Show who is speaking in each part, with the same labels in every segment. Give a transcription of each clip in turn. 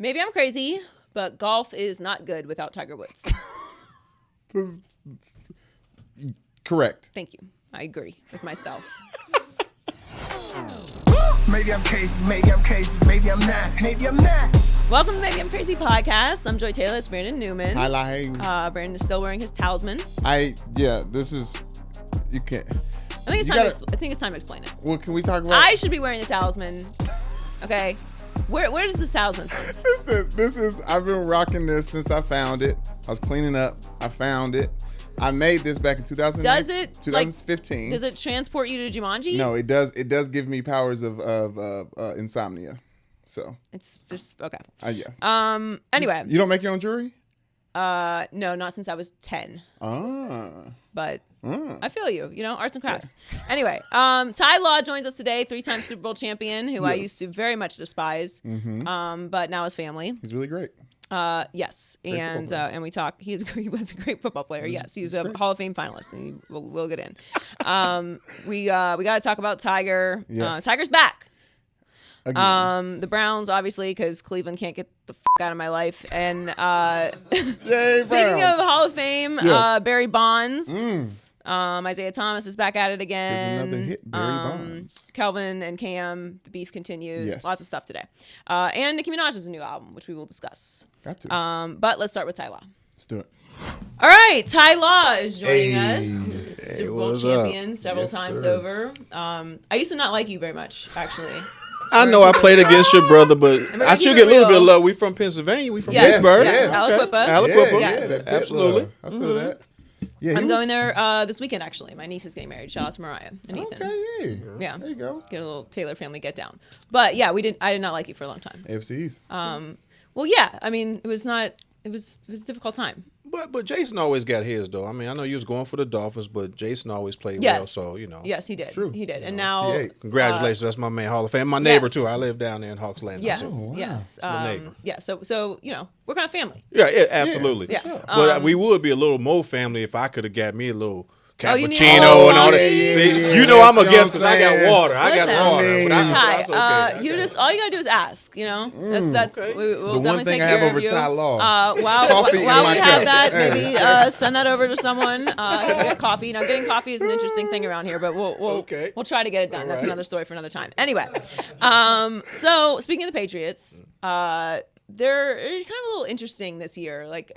Speaker 1: Maybe I'm crazy, but golf is not good without Tiger Woods.
Speaker 2: Correct.
Speaker 1: Thank you. I agree with myself.
Speaker 3: Maybe I'm crazy, maybe I'm crazy, maybe I'm not, maybe I'm not.
Speaker 1: Welcome to Maybe I'm Crazy podcast. I'm Joy Taylor. It's Brandon Newman.
Speaker 2: Hi.
Speaker 1: Brandon is still wearing his talisman.
Speaker 2: This is, you can't.
Speaker 1: I think it's time to explain it.
Speaker 2: Well, can we talk about?
Speaker 1: I should be wearing the talisman. Okay. Where does this talisman from?
Speaker 2: Listen, I've been rocking this since I found it. I was cleaning up. I found it. I made this back in 2015.
Speaker 1: Does it transport you to Jumanji?
Speaker 2: No, it does. It does give me powers of insomnia. So
Speaker 1: it's just okay.
Speaker 2: Yeah.
Speaker 1: Anyway,
Speaker 2: you don't make your own jewelry?
Speaker 1: No, not since I was 10. But I feel you. You know, arts and crafts. Yeah. Anyway, Ty Law joins us today, 3-time Super Bowl champion, who I used to very much despise. But now is family.
Speaker 2: He's really great.
Speaker 1: Yes, and we talk. He was a great football player. Yes, he's a Hall of Fame finalist, and we'll get in. We got to talk about Tiger.
Speaker 2: Yes.
Speaker 1: Tiger's back.
Speaker 2: Again.
Speaker 1: The Browns, obviously, because Cleveland can't get the out of my life. And speaking of Hall of Fame, Barry Bonds. Isaiah Thomas is back at it again.
Speaker 2: There's another hit, Barry Bonds.
Speaker 1: Kelvin and Cam, the beef continues.
Speaker 2: Yes.
Speaker 1: Lots of stuff today. And Nicki Minaj has a new album, which we will discuss.
Speaker 2: Got to.
Speaker 1: But let's start with Ty Law.
Speaker 2: Let's do it.
Speaker 1: All right, Ty Law is joining us. Super Bowl champion several times
Speaker 2: sir.
Speaker 1: over. I used to not like you very much, actually.
Speaker 4: I know I played against your brother, but I should get a little bit of love. We from Pennsylvania. We from Pittsburgh.
Speaker 1: Yes.
Speaker 4: Aliquippa.
Speaker 1: Yes.
Speaker 4: Absolutely.
Speaker 2: I feel that. Yeah,
Speaker 1: I'm going there this weekend, actually. My niece is getting married. Shout out to Mariah and Ethan.
Speaker 2: Okay,
Speaker 1: yeah.
Speaker 2: There you go.
Speaker 1: Get a little Taylor family get down. But yeah, I did not like you for a long time.
Speaker 2: AFC East.
Speaker 1: Well, yeah. I mean, it was a difficult time.
Speaker 4: But Jason always got his, though. I mean, I know you was going for the Dolphins, but Jason always played well, so, you know.
Speaker 1: Yes, he did.
Speaker 2: True.
Speaker 1: He did. And now...
Speaker 4: Congratulations. That's my man, Hall of Fame. My neighbor, too. I live down there in Hawks Landing.
Speaker 1: Yes,
Speaker 4: so.
Speaker 1: yes.
Speaker 4: My neighbor.
Speaker 1: Yeah, so, you know, we're kind of family.
Speaker 4: Yeah, absolutely.
Speaker 1: Yeah.
Speaker 4: But we would be a little more family if I could have got me a little cappuccino
Speaker 1: and all
Speaker 4: that.
Speaker 1: that.
Speaker 4: See, you know I'm a guest because I got water. I got water. But
Speaker 1: Ty,
Speaker 4: that's okay.
Speaker 1: all you gotta do is ask. You know, that's
Speaker 4: okay.
Speaker 1: we'll
Speaker 2: The one
Speaker 1: definitely
Speaker 2: thing
Speaker 1: take
Speaker 2: I have
Speaker 1: care of
Speaker 2: over
Speaker 1: you.
Speaker 2: Ty Law.
Speaker 1: While
Speaker 2: Coffee
Speaker 1: we
Speaker 2: in my
Speaker 1: have
Speaker 2: cup.
Speaker 1: that, maybe send that over to someone. Get coffee. Now, getting coffee is an interesting thing around here, but we'll try to get it done. That's another story for another time. Anyway, so speaking of the Patriots, they're kind of a little interesting this year. Like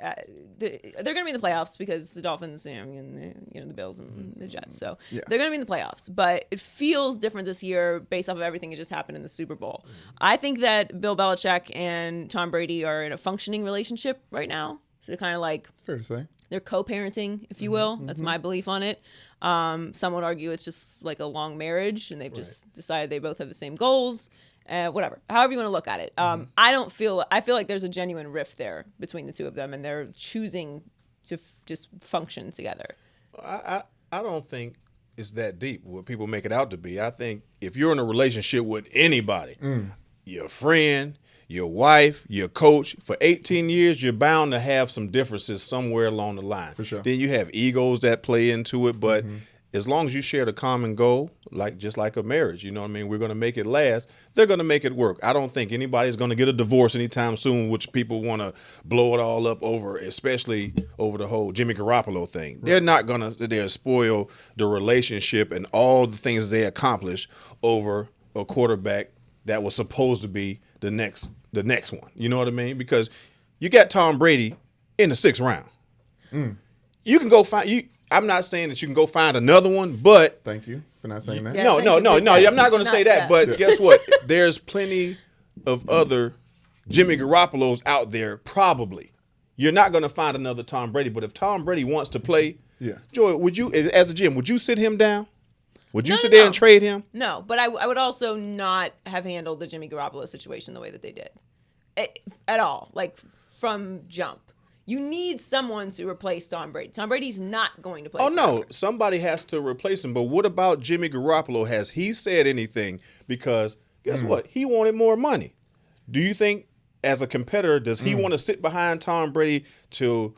Speaker 1: they're going to be in the playoffs because the Dolphins, and the Bills and the Jets. So they're going to be in the playoffs. But it feels different this year based off of everything that just happened in the Super Bowl. I think that Bill Belichick and Tom Brady are in a functioning relationship right now. So they're kind of like
Speaker 2: Fair to say.
Speaker 1: they're co-parenting, if you will. That's my belief on it. Some would argue it's just like a long marriage, and they've just decided they both have the same goals. Whatever, however you want to look at it. I feel like there's a genuine rift there between the two of them, and they're choosing to just function together.
Speaker 4: I don't think it's that deep what people make it out to be. I think if you're in a relationship with anybody, your friend, your wife, your coach, for 18 years, you're bound to have some differences somewhere along the line.
Speaker 2: For sure.
Speaker 4: Then you have egos that play into it, but as long as you share the common goal, just like a marriage, you know what I mean? We're going to make it last. They're going to make it work. I don't think anybody's going to get a divorce anytime soon, which people want to blow it all up over, especially over the whole Jimmy Garoppolo thing. Right. They're not going to spoil the relationship and all the things they accomplish over a quarterback that was supposed to be the next one. You know what I mean? Because you got Tom Brady in the 6th round. You can go find I'm not saying that you can go find another one, but
Speaker 2: Thank you for not saying that.
Speaker 1: Yeah.
Speaker 4: no. I'm not going to say that. But guess what? There's plenty of other Jimmy Garoppolos out there. Probably, you're not going to find another Tom Brady. But if Tom Brady wants to play, Joy, would you, as a GM, would you sit him down? Would you sit there and trade him?
Speaker 1: No, but I would also not have handled the Jimmy Garoppolo situation the way that they did at all, like from jump. You need someone to replace Tom Brady. Tom Brady's not going to play.
Speaker 4: Oh, no.
Speaker 1: forever.
Speaker 4: Somebody has to replace him. But what about Jimmy Garoppolo? Has he said anything? Because guess what? He wanted more money. Do you think, as a competitor, does he want to sit behind Tom Brady till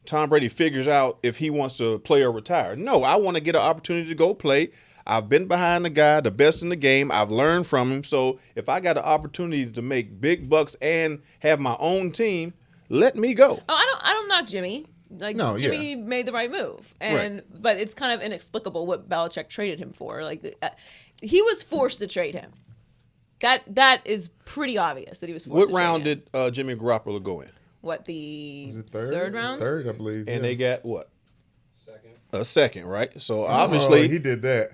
Speaker 4: Tom Brady figures out if he wants to play or retire? No, I want to get an opportunity to go play. I've been behind the guy, the best in the game. I've learned from him. So if I got an opportunity to make big bucks and have my own team, let me go.
Speaker 1: Oh, I don't knock Jimmy. Like Jimmy made the right move, but it's kind of inexplicable what Belichick traded him for. Like he was forced to trade him. That is pretty obvious that he was forced.
Speaker 4: What round did Jimmy Garoppolo go in?
Speaker 1: What, the
Speaker 2: Was it
Speaker 1: third round?
Speaker 2: Third, I believe.
Speaker 4: And they got what? A second, right? So obviously
Speaker 2: he did that.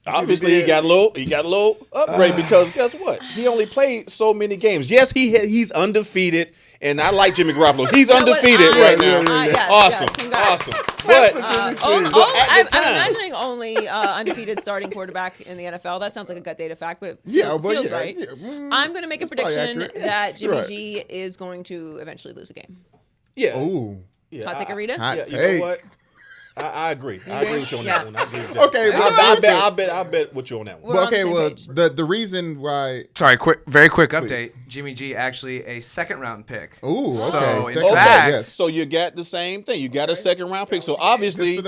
Speaker 4: Obviously, he got a little upgrade because guess what? He only played so many games. Yes, he's undefeated, and I like Jimmy Garoppolo. He's undefeated right now.
Speaker 1: Yes,
Speaker 4: awesome. But
Speaker 1: I'm imagining only undefeated starting quarterback in the NFL. That sounds like a gut data fact, but it feels right. I'm going to make a prediction that Jimmy G is going to eventually lose a game.
Speaker 4: Yeah.
Speaker 2: Ooh.
Speaker 4: Yeah.
Speaker 1: Hot take, Arita?
Speaker 2: Hot take.
Speaker 4: You know what? I agree. I agree with you on that one. I agree with that.
Speaker 2: Okay,
Speaker 4: I bet with you on that one.
Speaker 2: Well, okay, well, the reason why.
Speaker 5: Sorry, very quick update. Jimmy G actually a second-round pick.
Speaker 2: Ooh, okay.
Speaker 5: So in
Speaker 4: Okay,
Speaker 5: fact,
Speaker 4: so you got the same thing. You got a second-round pick. So obviously,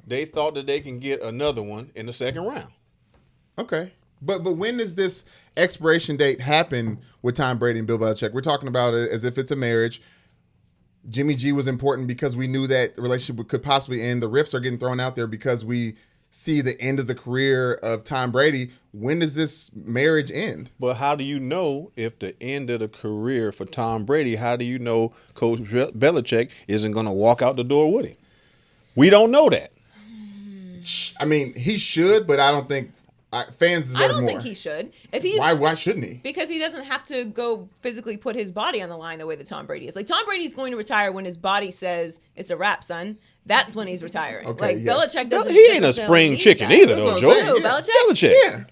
Speaker 4: they thought that they can get another one in the second round.
Speaker 2: Okay, but when does this expiration date happen with Tom Brady and Bill Belichick? We're talking about it as if it's a marriage. Jimmy G was important because we knew that relationship could possibly end. The rifts are getting thrown out there because we see the end of the career of Tom Brady. When does this marriage end?
Speaker 4: But how do you know if the end of the career for Tom Brady, how do you know Coach Belichick isn't going to walk out the door with him? We don't know that.
Speaker 2: I mean, he should, but I don't think fans deserve more.
Speaker 1: I don't think he should. If he's
Speaker 2: why shouldn't he?
Speaker 1: Because he doesn't have to go physically put his body on the line the way that Tom Brady is. Like, Tom Brady's going to retire when his body says it's a wrap, son. That's when he's retiring.
Speaker 2: Okay,
Speaker 1: Belichick doesn't.
Speaker 4: He ain't a spring chicken either, though, Joe. Belichick.
Speaker 2: Yeah.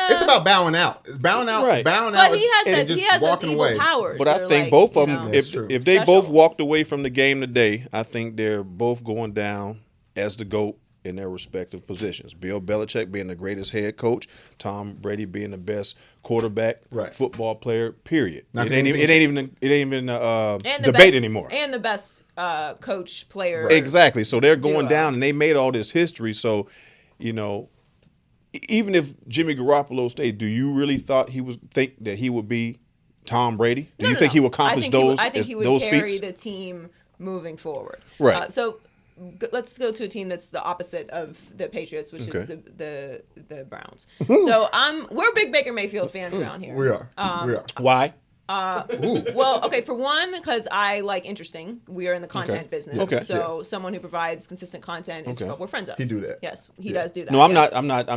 Speaker 2: It's about bowing out. It's bowing out, bowing out,
Speaker 1: but he has
Speaker 2: and just walking away.
Speaker 1: Powers.
Speaker 4: But I think both of them, if they both walked away from the game today, I think they're both going down as the GOAT in their respective positions. Bill Belichick being the greatest head coach, Tom Brady being the best quarterback, football player, period. It ain't even debate anymore.
Speaker 1: And the best coach, player.
Speaker 4: Exactly. So they're going down, and they made all this history. So, even if Jimmy Garoppolo stayed, do you really think that he would be Tom Brady? Do you think he would accomplish those feats?
Speaker 1: I think he would carry the team moving forward.
Speaker 4: Right.
Speaker 1: So let's go to a team that's the opposite of the Patriots, which is the Browns. So we're big Baker Mayfield fans around here.
Speaker 2: We are.
Speaker 4: Why?
Speaker 1: Well, okay, for one, because I like interesting. We are in the content business.
Speaker 4: Okay.
Speaker 1: So someone who provides consistent content is what we're friends of.
Speaker 2: He do that.
Speaker 1: Yes, he does do that.
Speaker 4: No, I'm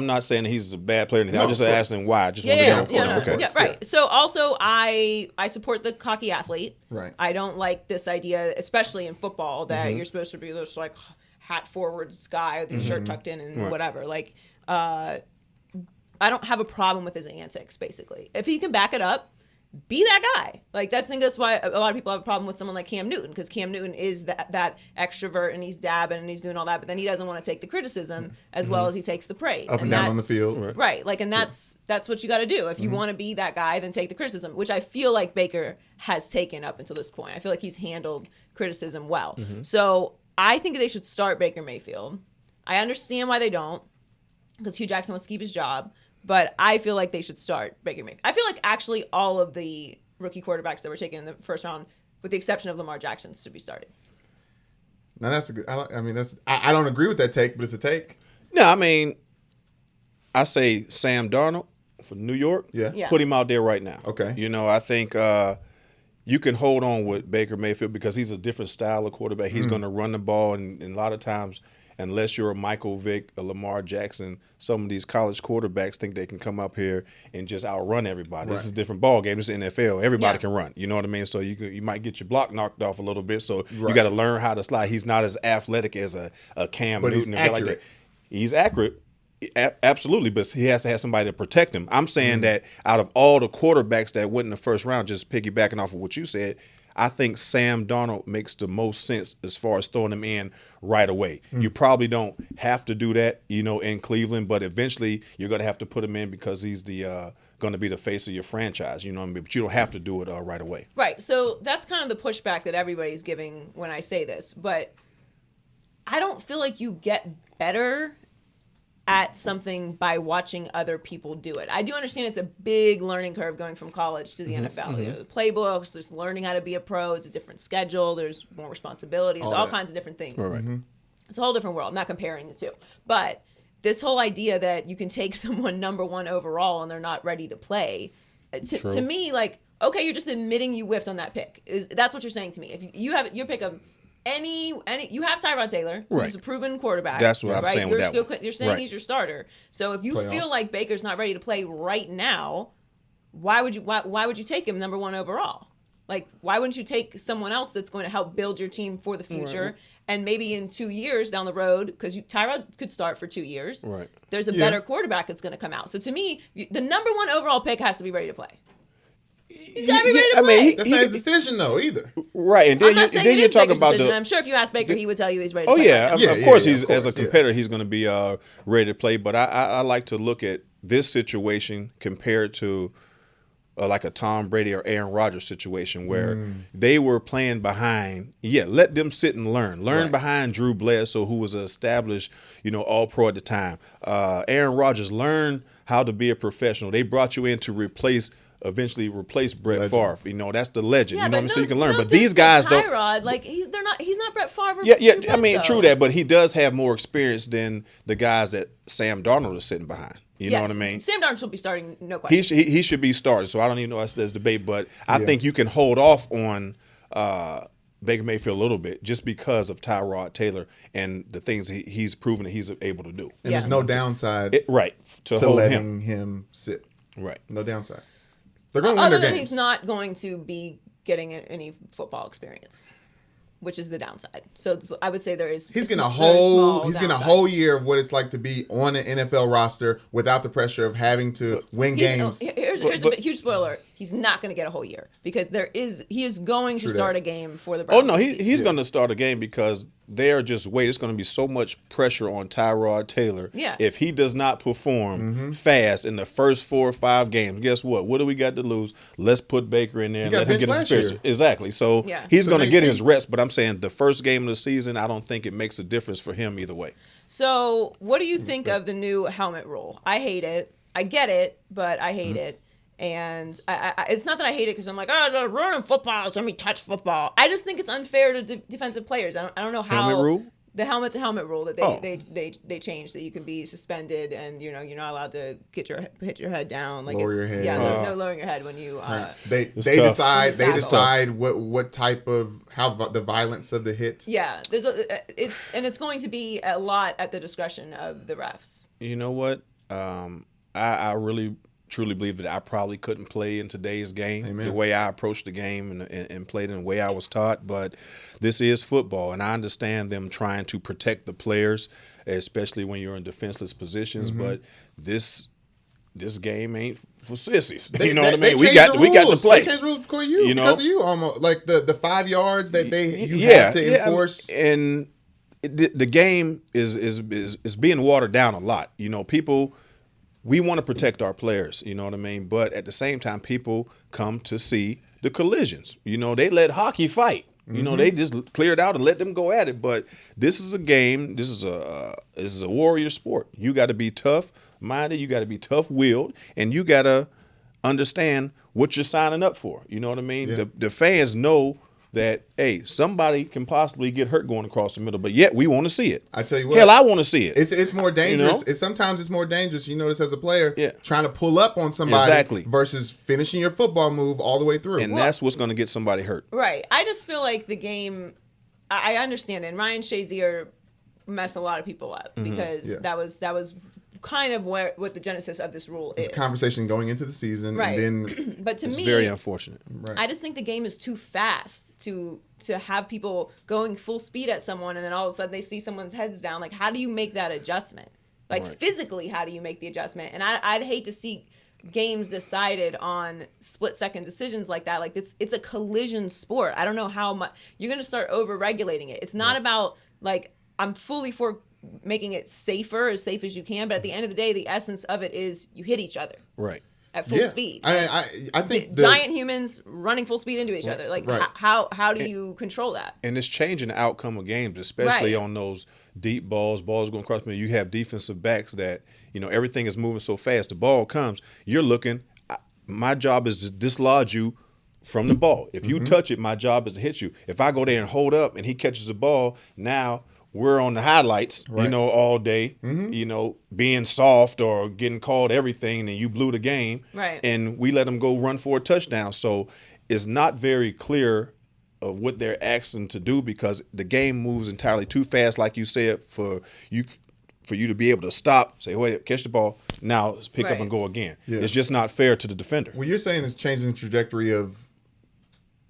Speaker 4: not saying that he's a bad player or anything. I'm just asking why. I just want to get
Speaker 1: right. Yeah. So also I support the cocky athlete.
Speaker 2: Right.
Speaker 1: I don't like this idea, especially in football, that you're supposed to be this like hat forwards guy with your shirt tucked in and whatever. Like I don't have a problem with his antics, basically. If he can back it up, be that guy. Like I think that's why a lot of people have a problem with someone like Cam Newton, because Cam Newton is that extrovert and he's dabbing and he's doing all that, but then he doesn't want to take the criticism as well as he takes the praise.
Speaker 2: Up and down on the field.
Speaker 1: Right. Like, and that's what you got to do. If you want to be that guy, then take the criticism, which I feel like Baker has taken up until this point. I feel like he's handled criticism well. So I think they should start Baker Mayfield. I understand why they don't, because Hugh Jackson wants to keep his job. But I feel like they should start Baker Mayfield. I feel like actually all of the rookie quarterbacks that were taken in the first round, with the exception of Lamar Jackson, should be started.
Speaker 2: Now that's a good. I don't agree with that take, but it's a take.
Speaker 4: No, I mean, I say Sam Darnold for New York.
Speaker 2: Yeah.
Speaker 4: Put him out there right now.
Speaker 2: Okay.
Speaker 4: I think you can hold on with Baker Mayfield because he's a different style of quarterback. He's going to run the ball, and a lot of times, unless you're a Michael Vick, a Lamar Jackson, some of these college quarterbacks think they can come up here and just outrun everybody. This is a different ball game. This is NFL. Everybody can run. You know what I mean? So you might get your block knocked off a little bit. So you got to learn how to slide. He's not as athletic as a Cam Newton.
Speaker 2: He's accurate.
Speaker 4: Like that. He's accurate. Absolutely, but he has to have somebody to protect him. I'm saying that out of all the quarterbacks that went in the first round, just piggybacking off of what you said, I think Sam Darnold makes the most sense as far as throwing him in right away. You probably don't have to do that, in Cleveland, but eventually you're going to have to put him in because he's the going to be the face of your franchise. You know what I mean? But you don't have to do it right away.
Speaker 1: Right. So that's kind of the pushback that everybody's giving when I say this. But I don't feel like you get better at something by watching other people do it. I do understand it's a big learning curve going from college to the NFL. You know, the playbooks, there's learning how to be a pro. It's a different schedule. There's more responsibilities, all kinds of different things.
Speaker 4: Right.
Speaker 1: It's a whole different world. I'm not comparing the two. But this whole idea that you can take someone number 1 overall and they're not ready to play, to me, like, okay, you're just admitting you whiffed on that pick. That's what you're saying to me. If you have your pick of any you have Tyrod Taylor, who's a proven quarterback.
Speaker 4: That's what I'm saying with that one.
Speaker 1: You're saying he's your starter. So if you feel like Baker's not ready to play right now, why would you take him number 1 overall? Like, why wouldn't you take someone else that's going to help build your team for the future? And maybe in 2 years down the road, because Tyrod could start for 2 years.
Speaker 4: Right.
Speaker 1: There's a better quarterback that's going to come out. So to me, the number 1 overall pick has to be ready to play. He's got to be ready to play.
Speaker 2: That's not his decision, though, either.
Speaker 4: Right, and then you're talking about
Speaker 1: I'm sure if you ask Baker, he would tell you he's ready to
Speaker 4: play. Of course, as a competitor, he's going to be ready to play. But I like to look at this situation compared to like a Tom Brady or Aaron Rodgers situation where they were playing behind. Let them sit and learn behind Drew Bledsoe, who was an established, all-pro at the time. Aaron Rodgers learned how to be a professional. They brought you in to eventually replace Brett Favre. That's the legend. So you can learn. But these guys don't.
Speaker 1: Tyrod, like he's not Brett Favre.
Speaker 4: I mean, true that, but he does have more experience than the guys that Sam Darnold is sitting behind. You know what I mean?
Speaker 1: Sam Darnold should be starting, no question.
Speaker 4: He should be starting. So I don't even know if there's debate, but I think you can hold off on Baker Mayfield a little bit just because of Tyrod Taylor and the things he's proven that he's able to do.
Speaker 2: And there's no downside
Speaker 4: to
Speaker 2: letting him sit.
Speaker 4: Right.
Speaker 2: No downside. They're going to win their games.
Speaker 1: Other than he's not going to be getting any football experience, which is the downside. So I would say he's getting a
Speaker 2: whole year of what it's like to be on an NFL roster without the pressure of having to win games.
Speaker 1: Here's a huge spoiler. He's not going to get a whole year because he is going to start a game for the Browns.
Speaker 4: Oh no, he's going to start a game because they're just It's going to be so much pressure on Tyrod Taylor.
Speaker 1: Yeah.
Speaker 4: If he does not perform fast in the first 4 or 5 games, guess what? What do we got to lose? Let's put Baker in there and let him get his experience. Exactly. So he's going to get his reps, but I'm saying the first game of the season, I don't think it makes a difference for him either way.
Speaker 1: So what do you think of the new helmet rule? I hate it. I get it, but I hate it. And it's not that I hate it because I'm like, they're ruining football, so let me touch football. I just think it's unfair to defensive players. I don't know how
Speaker 4: helmet rule?
Speaker 1: The helmet to helmet rule that they changed, that you can be suspended and you're not allowed to hit your head down, like
Speaker 2: lower your head.
Speaker 1: Yeah, no lowering your head when you.
Speaker 2: They decide what type of the violence of the hit.
Speaker 1: Yeah, it's going to be a lot at the discretion of the refs.
Speaker 4: You know what? I really truly believe that I probably couldn't play in today's game the way I approached the game and played in the way I was taught. But this is football, and I understand them trying to protect the players, especially when you're in defenseless positions. But this game ain't for sissies. You know what I mean? We got to play.
Speaker 2: They changed rules because of you, almost like the 5 yards that you have to enforce.
Speaker 4: And the game is being watered down a lot. People. We want to protect our players, you know what I mean? But at the same time, people come to see the collisions. They let hockey fight. They just cleared out and let them go at it. But this is a game. This is a warrior sport. You got to be tough-minded. You got to be tough-willed. And you got to understand what you're signing up for. You know what I mean? Yeah. The fans know that, hey, somebody can possibly get hurt going across the middle, but yet we want to see it.
Speaker 2: I tell you what.
Speaker 4: Hell, I want to see it.
Speaker 2: It's more dangerous. Sometimes it's more dangerous, you notice, as a player, trying to pull up on somebody versus finishing your football move all the way through.
Speaker 4: And that's what's going to get somebody hurt.
Speaker 1: Right. I just feel like the game, I understand it. And Ryan Shazier messed a lot of people up because that was kind of what the genesis of this rule is.
Speaker 2: It's a conversation going into the season,
Speaker 1: right?
Speaker 2: And then
Speaker 1: but to me,
Speaker 4: very unfortunate.
Speaker 2: Right.
Speaker 1: I just think the game is too fast to have people going full speed at someone, and then all of a sudden they see someone's heads down. Like, how do you make that adjustment? Like physically, how do you make the adjustment? And I'd hate to see games decided on split-second decisions like that. Like it's a collision sport. I don't know how much you're going to start over-regulating it. It's not about like I'm fully for making it safer, as safe as you can, but at the end of the day, the essence of it is you hit each other.
Speaker 4: Right.
Speaker 1: at full speed.
Speaker 2: I think
Speaker 1: giant humans running full speed into each other. Like how do you control that?
Speaker 4: And it's changing the outcome of games, especially on those deep balls going across the middle. You have defensive backs that, everything is moving so fast. The ball comes, you're looking. My job is to dislodge you from the ball. If you touch it, my job is to hit you. If I go there and hold up and he catches the ball, now we're on the highlights, all day, being soft or getting called everything, and you blew the game.
Speaker 1: Right.
Speaker 4: And we let them go run for a touchdown. So it's not very clear of what they're asking to do because the game moves entirely too fast, like you said, for you to be able to stop, say, wait, catch the ball, now let's pick up and go again. Yeah. It's just not fair to the defender.
Speaker 2: When you're saying it's changing the trajectory of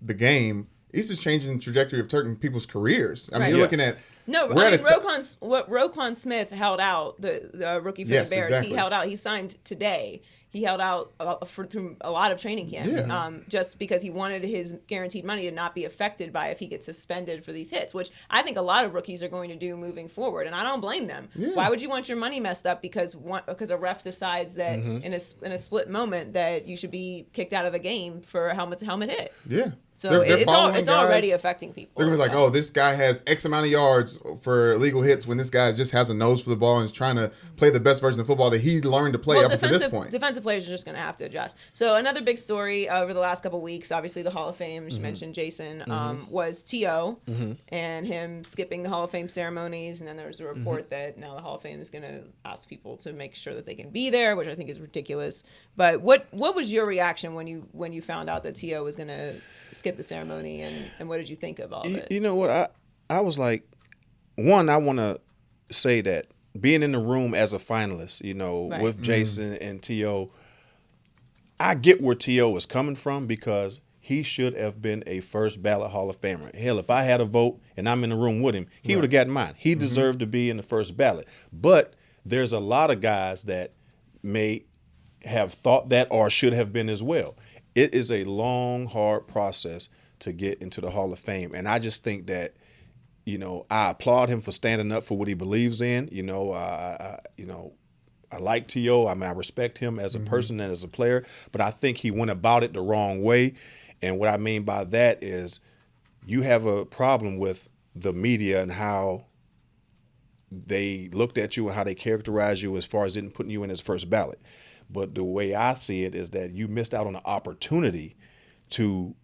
Speaker 2: the game, it's just changing the trajectory of certain people's careers. I mean, you're looking at
Speaker 1: Roquan Smith held out, the rookie for the Bears. Exactly. He held out. He signed today. He held out through a lot of training camp, just because he wanted his guaranteed money to not be affected by if he gets suspended for these hits, which I think a lot of rookies are going to do moving forward, and I don't blame them. Yeah. Why would you want your money messed up because a ref decides that in a split moment that you should be kicked out of the game for a helmet hit?
Speaker 2: Yeah.
Speaker 1: So it's already affecting people.
Speaker 2: They're going to be like, oh, this guy has X amount of yards for illegal hits when this guy just has a nose for the ball and is trying to play the best version of football that he learned to play up to this point.
Speaker 1: Defensive players are just going to have to adjust. So another big story over the last couple of weeks, obviously the Hall of Fame, you mentioned Jason, was T.O. And him skipping the Hall of Fame ceremonies. And then there was a report that now the Hall of Fame is going to ask people to make sure that they can be there, which I think is ridiculous. But what was your reaction when you found out that T.O. was going to skip the ceremony, and what did you think of all of it?
Speaker 4: You know what? I was like, one, I want to say that being in the room as a finalist, with Jason and T.O., I get where T.O. is coming from because he should have been a first ballot Hall of Famer. Hell, if I had a vote and I'm in the room with him, he would have gotten mine. He deserved to be in the first ballot. But there's a lot of guys that may have thought that or should have been as well. It is a long, hard process to get into the Hall of Fame. And I just think that, I applaud him for standing up for what he believes in. I like T.O. I mean, I respect him as a person and as a player, but I think he went about it the wrong way. And what I mean by that is you have a problem with the media and how they looked at you and how they characterized you as far as putting you in as first ballot. But the way I see it is that you missed out on an opportunity to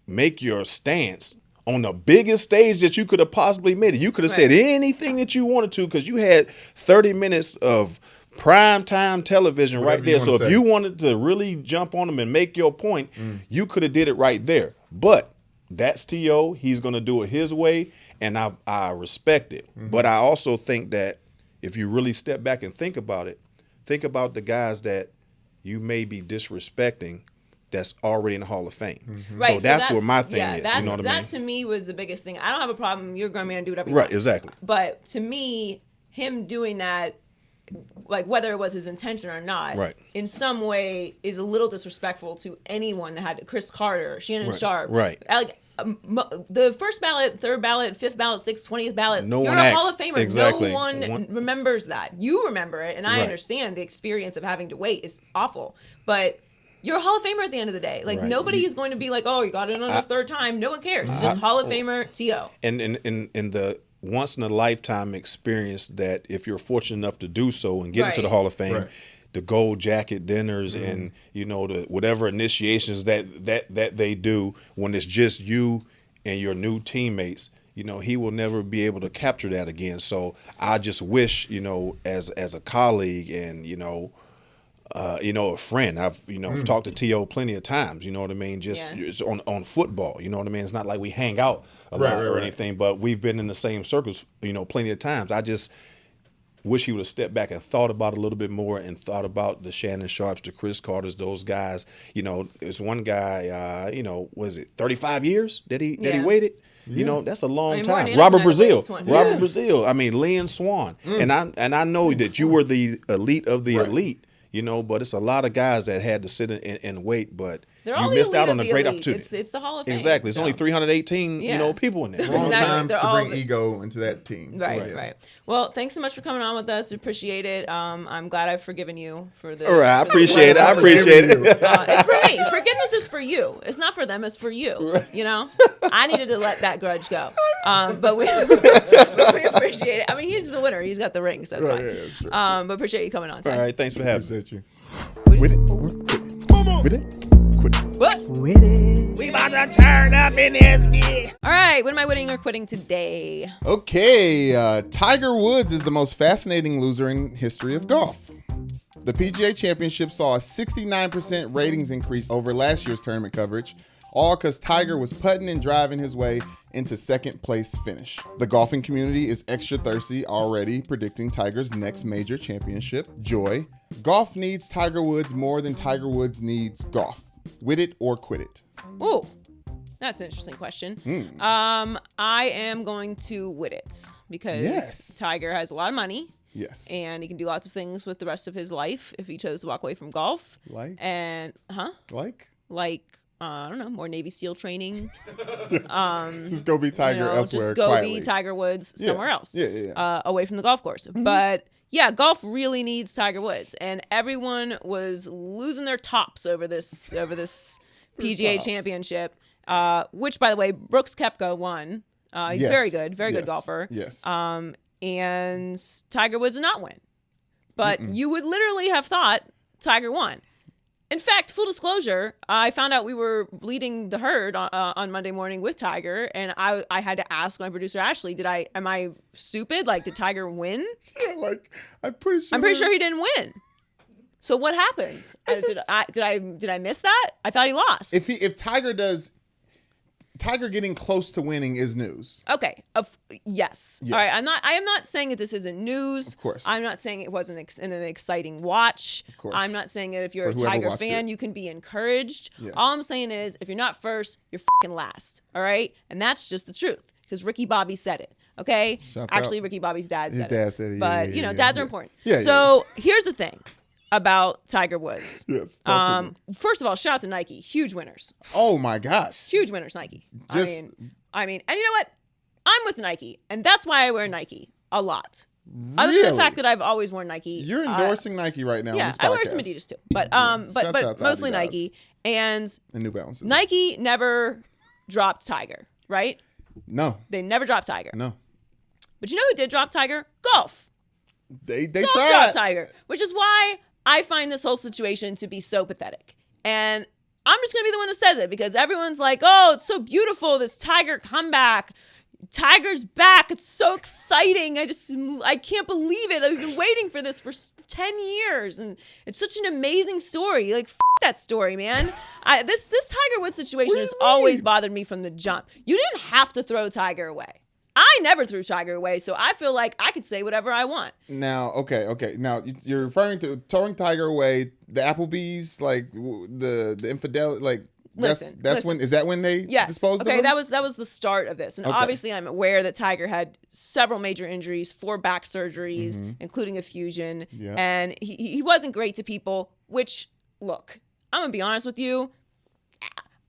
Speaker 4: make your stance on the biggest stage that you could have possibly made it. You could have said anything that you wanted to because you had 30 minutes of prime time television right there. So if you wanted to really jump on them and make your point, you could have did it right there. But that's T.O. He's going to do it his way, and I respect it. But I also think that if you really step back and think about it, think about the guys that you may be disrespecting that's already in the Hall of Fame.
Speaker 1: Right,
Speaker 4: so that's where my thing is. You know what I mean?
Speaker 1: That to me was the biggest thing. I don't have a problem. You're going to and do whatever you
Speaker 4: want.
Speaker 1: want.
Speaker 4: Right, exactly.
Speaker 1: But to me, him doing that, like whether it was his intention or not, in some way is a little disrespectful to anyone that had Chris Carter, Shannon Sharpe.
Speaker 4: Right.
Speaker 1: Like, the first ballot, third ballot, fifth ballot, 6th, 20th ballot,
Speaker 4: you're
Speaker 1: a Hall of Famer.
Speaker 4: Exactly.
Speaker 1: No one remembers that. You remember it, and I understand the experience of having to wait is awful. But you're a Hall of Famer at the end of the day. Like, nobody is going to be like, oh, you got it on his third time. No one cares. It's just Hall of Famer, T.O.
Speaker 4: And in the once-in-a-lifetime experience that if you're fortunate enough to do so and get into the Hall of Fame, the gold jacket dinners and the whatever initiations that they do when it's just you and your new teammates, he will never be able to capture that again. So I just wish, as a colleague and a friend, I've talked to T.O. plenty of times, you know what I mean, just on football, you know what I mean. It's not like we hang out a lot or anything, but we've been in the same circles, plenty of times. I just wish he would have stepped back and thought about it a little bit more and thought about the Shannon Sharpes, the Chris Carters, those guys. There's one guy, was it 35 years that he waited? That's a long time. Robert Brazile. I mean, Lynn Swan. And I know that you were the elite of the elite. But it's a lot of guys that had to sit and wait, but
Speaker 1: They're
Speaker 4: you
Speaker 1: all
Speaker 4: missed out on
Speaker 1: elite
Speaker 4: a great
Speaker 1: of the elite.
Speaker 4: opportunity.
Speaker 1: It's the Hall of Fame.
Speaker 4: Exactly. It's only 318, people in there.
Speaker 2: Wrong
Speaker 1: Exactly.
Speaker 2: time
Speaker 1: They're
Speaker 2: to
Speaker 1: all
Speaker 2: bring
Speaker 1: the-
Speaker 2: ego into that team.
Speaker 1: Right. Well, thanks so much for coming on with us. We appreciate it. I'm glad I've forgiven you for the.
Speaker 4: All right, I
Speaker 1: for the
Speaker 4: appreciate it. I
Speaker 1: whatever.
Speaker 4: appreciate it.
Speaker 1: It's for me. Forgiveness is for you. It's not for them. It's for you. I needed to let that grudge go. But we appreciate it. I mean, he's the winner. He's got the ring, so it's fine.
Speaker 2: Yeah, that's true.
Speaker 1: But appreciate you coming on.
Speaker 4: All right, thanks for having me.
Speaker 2: Appreciate you.
Speaker 1: What
Speaker 2: With
Speaker 1: is-
Speaker 2: it or quit it? With it? Quit it.
Speaker 1: What?
Speaker 3: With it.
Speaker 6: We about to turn up in this bitch.
Speaker 1: All right. When am I winning or quitting today?
Speaker 2: Okay, Tiger Woods is the most fascinating loser in history of golf. The PGA Championship saw a 69% ratings increase over last year's tournament coverage, all because Tiger was putting and driving his way into second place finish. The golfing community is extra thirsty already, predicting Tiger's next major championship. Joy. Golf needs Tiger Woods more than Tiger Woods needs golf. With it or quit it?
Speaker 1: Ooh, that's an interesting question. I am going to win it because
Speaker 2: Yes.
Speaker 1: Tiger has a lot of money.
Speaker 2: Yes.
Speaker 1: And he can do lots of things with the rest of his life if he chose to walk away from golf.
Speaker 2: Like?
Speaker 1: And,
Speaker 2: Like?
Speaker 1: I don't know, more Navy SEAL training.
Speaker 2: Just go be Tiger elsewhere
Speaker 1: Just go
Speaker 2: quietly.
Speaker 1: be Tiger Woods somewhere else.
Speaker 2: Yeah.
Speaker 1: Away from the golf course. But yeah, golf really needs Tiger Woods, and everyone was losing their tops over this PGA
Speaker 2: tops.
Speaker 1: Championship. Which, by the way, Brooks Koepka won. He's
Speaker 2: Yes.
Speaker 1: very good
Speaker 2: Yes.
Speaker 1: golfer.
Speaker 2: Yes.
Speaker 1: And Tiger Woods did not win. But you would literally have thought Tiger won. In fact, full disclosure, I found out we were leading the herd on Monday morning with Tiger, and I had to ask my producer Ashley, am I stupid? Like, did Tiger win?
Speaker 2: Yeah, I'm pretty sure.
Speaker 1: I'm pretty sure he didn't win. So what happens? Did I miss that? I thought he lost.
Speaker 2: If Tiger getting close to winning is news.
Speaker 1: Okay. Yes. All right. I am not saying that this isn't news.
Speaker 2: Of course.
Speaker 1: I'm not saying it wasn't an exciting watch.
Speaker 2: Of course.
Speaker 1: I'm not saying that if you're
Speaker 2: For
Speaker 1: a
Speaker 2: whoever
Speaker 1: Tiger
Speaker 2: watched
Speaker 1: fan,
Speaker 2: it.
Speaker 1: you can be encouraged.
Speaker 2: Yes.
Speaker 1: All I'm saying is, if you're not first, you're fucking last. All right. And that's just the truth because Ricky Bobby said it. Okay.
Speaker 2: Shouts
Speaker 1: Actually,
Speaker 2: out.
Speaker 1: Dads
Speaker 2: His
Speaker 1: said it.
Speaker 2: dad said it.
Speaker 1: But
Speaker 2: Yeah,
Speaker 1: dads are
Speaker 2: yeah.
Speaker 1: important.
Speaker 2: Yeah,
Speaker 1: So here's the thing about Tiger Woods.
Speaker 2: Yes. talk to me.
Speaker 1: First of all, shout out to Nike. Huge winners.
Speaker 2: Oh my gosh.
Speaker 1: Huge winners, Nike.
Speaker 2: Just-
Speaker 1: I mean, and you know what? I'm with Nike, and that's why I wear Nike a lot. Other than the
Speaker 2: Really?
Speaker 1: fact that I've always worn Nike.
Speaker 2: You're endorsing Nike right now. on
Speaker 1: Yeah,
Speaker 2: this
Speaker 1: I wear some
Speaker 2: podcast.
Speaker 1: Adidas too, but
Speaker 2: Shouts out
Speaker 1: but
Speaker 2: to
Speaker 1: mostly
Speaker 2: Adidas.
Speaker 1: Nike. And
Speaker 2: And New Balances.
Speaker 1: Nike never dropped Tiger, right?
Speaker 2: No.
Speaker 1: They never dropped Tiger.
Speaker 2: No.
Speaker 1: But you know who did drop Tiger? Golf.
Speaker 2: They
Speaker 1: Golf
Speaker 2: tried.
Speaker 1: dropped Tiger, which is why I find this whole situation to be so pathetic. And I'm just gonna be the one that says it because everyone's like, "Oh, it's so beautiful, this Tiger comeback. Tiger's back. It's so exciting. I can't believe it. I've been waiting for this for 10 years, and it's such an amazing story. Like, that story, man. This Tiger Woods situation has always bothered me from the jump. You didn't have to throw Tiger away. I never threw Tiger away, so I feel like I could say whatever I want.
Speaker 2: Now, okay. Now you're referring to throwing Tiger away, the Applebee's, like the infidelity, like
Speaker 1: Listen.
Speaker 2: when is that when they disposed of him?
Speaker 1: that was the start of this, and obviously I'm aware that Tiger had several major injuries, 4 back surgeries, including a fusion,
Speaker 2: Yeah.
Speaker 1: and he wasn't great to people. Which, look, I'm gonna be honest with you,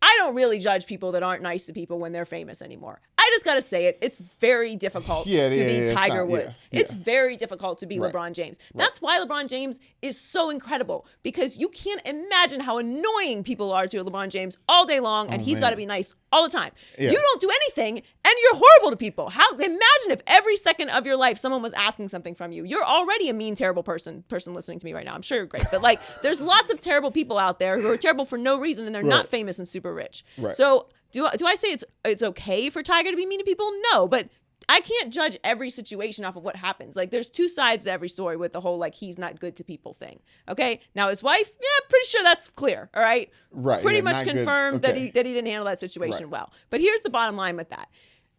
Speaker 1: I don't really judge people that aren't nice to people when they're famous anymore. I just gotta say it. It's very difficult to be Tiger Woods. It's very difficult to be
Speaker 2: Right.
Speaker 1: LeBron James. That's why LeBron James is so incredible, because you can't imagine how annoying people are to LeBron James all day long, and he's got to be nice all the time.
Speaker 2: Yeah.
Speaker 1: You don't do anything, and you're horrible to people. Imagine if every second of your life someone was asking something from you. You're already a mean, terrible person listening to me right now. I'm sure you're great, but like, there's lots of terrible people out there who are terrible for no reason, and they're not famous and super rich.
Speaker 2: Right.
Speaker 1: So do I say it's okay for Tiger to be mean to people? No, but I can't judge every situation off of what happens. Like, there's 2 sides to every story with the whole, like, he's not good to people thing. Okay? Now, his wife, pretty sure that's clear. All right?
Speaker 2: Right,
Speaker 1: Pretty
Speaker 2: yeah,
Speaker 1: much
Speaker 2: not good.
Speaker 1: confirmed
Speaker 2: Okay.
Speaker 1: that he didn't handle that situation
Speaker 2: Right.
Speaker 1: well. But here's the bottom line with that.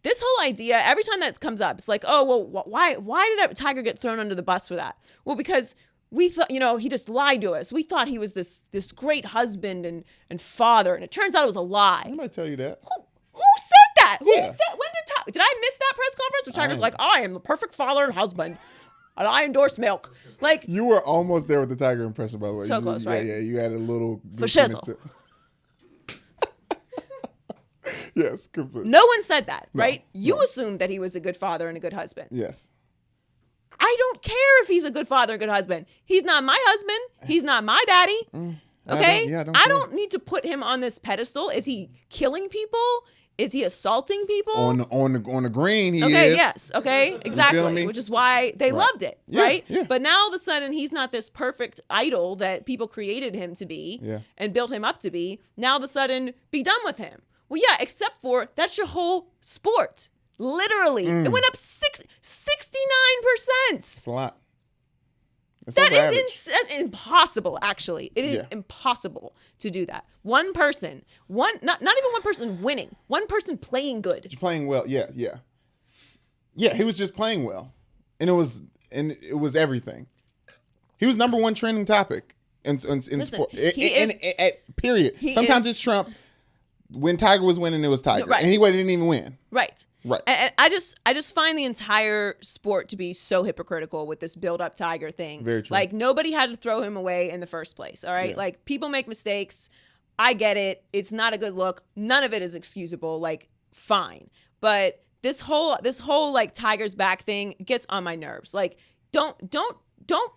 Speaker 1: This whole idea, every time that comes up, it's like, oh, well, why did Tiger get thrown under the bus for that? Well, because we thought, he just lied to us. We thought he was this great husband and father, and it turns out it was a lie.
Speaker 2: I'm gonna tell you that.
Speaker 1: Who said that?
Speaker 2: Yeah.
Speaker 1: Did I miss that press conference where Tiger's like, I am the perfect father and husband? And I endorse milk. Like,
Speaker 2: You were almost there with the tiger impression, by the way.
Speaker 1: So
Speaker 2: You-
Speaker 1: close,
Speaker 2: yeah,
Speaker 1: right?
Speaker 2: Yeah, you had a little
Speaker 1: For
Speaker 2: goofiness
Speaker 1: shizzle.
Speaker 2: to- Yes, completely.
Speaker 1: no one said that, right? You assumed that he was a good father and a good husband.
Speaker 2: Yes.
Speaker 1: I don't care if he's a good father and good husband. He's not my husband. He's not my daddy. Okay?
Speaker 2: I don't
Speaker 1: I
Speaker 2: care.
Speaker 1: don't need to put him on this pedestal. Is he killing people? Is he assaulting people?
Speaker 2: On the green, he
Speaker 1: Okay,
Speaker 2: is.
Speaker 1: yes, okay,
Speaker 2: me?
Speaker 1: exactly. Which is why they loved it,
Speaker 2: Yeah,
Speaker 1: right?
Speaker 2: yeah.
Speaker 1: But now all of a sudden he's not this perfect idol that people created him to be
Speaker 2: Yeah.
Speaker 1: and built him up to be. Now all of a sudden, be done with him. Well, yeah, except for that's your whole sport. Literally. It went up 69%.
Speaker 2: It's a lot. It's
Speaker 1: That
Speaker 2: over
Speaker 1: is
Speaker 2: average.
Speaker 1: that's impossible, actually. It is
Speaker 2: Yeah.
Speaker 1: impossible to do that. One person, not even one person winning, one person playing good.
Speaker 2: He's playing well. Yeah. Yeah, he was just playing well. And it was everything. He was number one trending topic in sport. Period. Sometimes it's Trump. When Tiger was winning, it was Tiger.
Speaker 1: Right.
Speaker 2: And he didn't even win.
Speaker 1: Right.
Speaker 2: Right.
Speaker 1: And I just find the entire sport to be so hypocritical with this build up Tiger thing.
Speaker 2: Very true.
Speaker 1: Like nobody had to throw him away in the first place. All right.
Speaker 2: Yeah.
Speaker 1: Like people make mistakes. I get it. It's not a good look. None of it is excusable. Like fine. But this whole like Tiger's back thing gets on my nerves. Like don't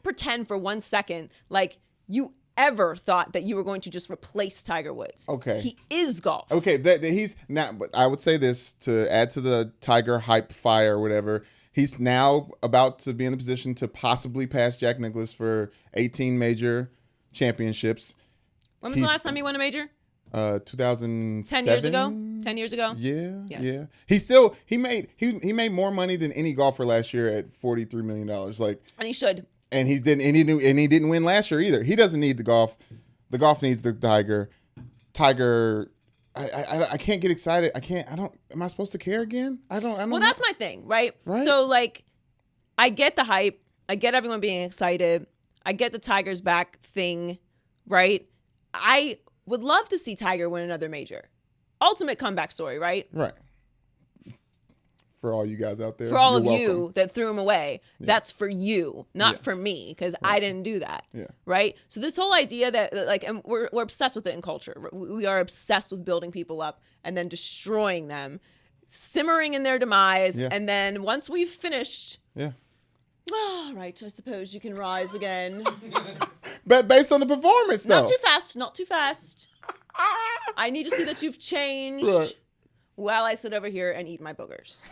Speaker 1: pretend for 1 second like you ever thought that you were going to just replace Tiger Woods.
Speaker 2: Okay.
Speaker 1: He is golf.
Speaker 2: Okay, that he's now. But I would say this to add to the Tiger hype fire or whatever. He's now about to be in a position to possibly pass Jack Nicklaus for 18 major championships.
Speaker 1: When was the last time he won a major?
Speaker 2: 2007.
Speaker 1: 10 years ago? 10 years ago?
Speaker 2: Yeah,
Speaker 1: Yes.
Speaker 2: yeah. He made more money than any golfer last year at $43 million. Like,
Speaker 1: And he should.
Speaker 2: and he didn't win last year either. He doesn't need the golf. The golf needs the Tiger. Tiger. I can't get excited. Am I supposed to care again? I don't
Speaker 1: Well,
Speaker 2: know.
Speaker 1: that's my thing, right?
Speaker 2: Right?
Speaker 1: So, like, I get the hype. I get everyone being excited. I get the Tiger's back thing, right? I would love to see Tiger win another major. Ultimate comeback story, right?
Speaker 2: Right. For all you guys out there.
Speaker 1: For all
Speaker 2: you're
Speaker 1: of
Speaker 2: welcome.
Speaker 1: you that threw him away, that's for you, not for me, because I didn't do that.
Speaker 2: Yeah.
Speaker 1: Right. So this whole idea that like, and we're obsessed with it in culture. We are obsessed with building people up and then destroying them, simmering in their demise,
Speaker 2: Yeah.
Speaker 1: and then once we've finished,
Speaker 2: Yeah.
Speaker 1: all right, I suppose you can rise again.
Speaker 2: But based on the performance, though.
Speaker 1: Not too fast. Not too fast. I need to see that you've changed
Speaker 2: Right.
Speaker 1: while I sit over here and eat my boogers.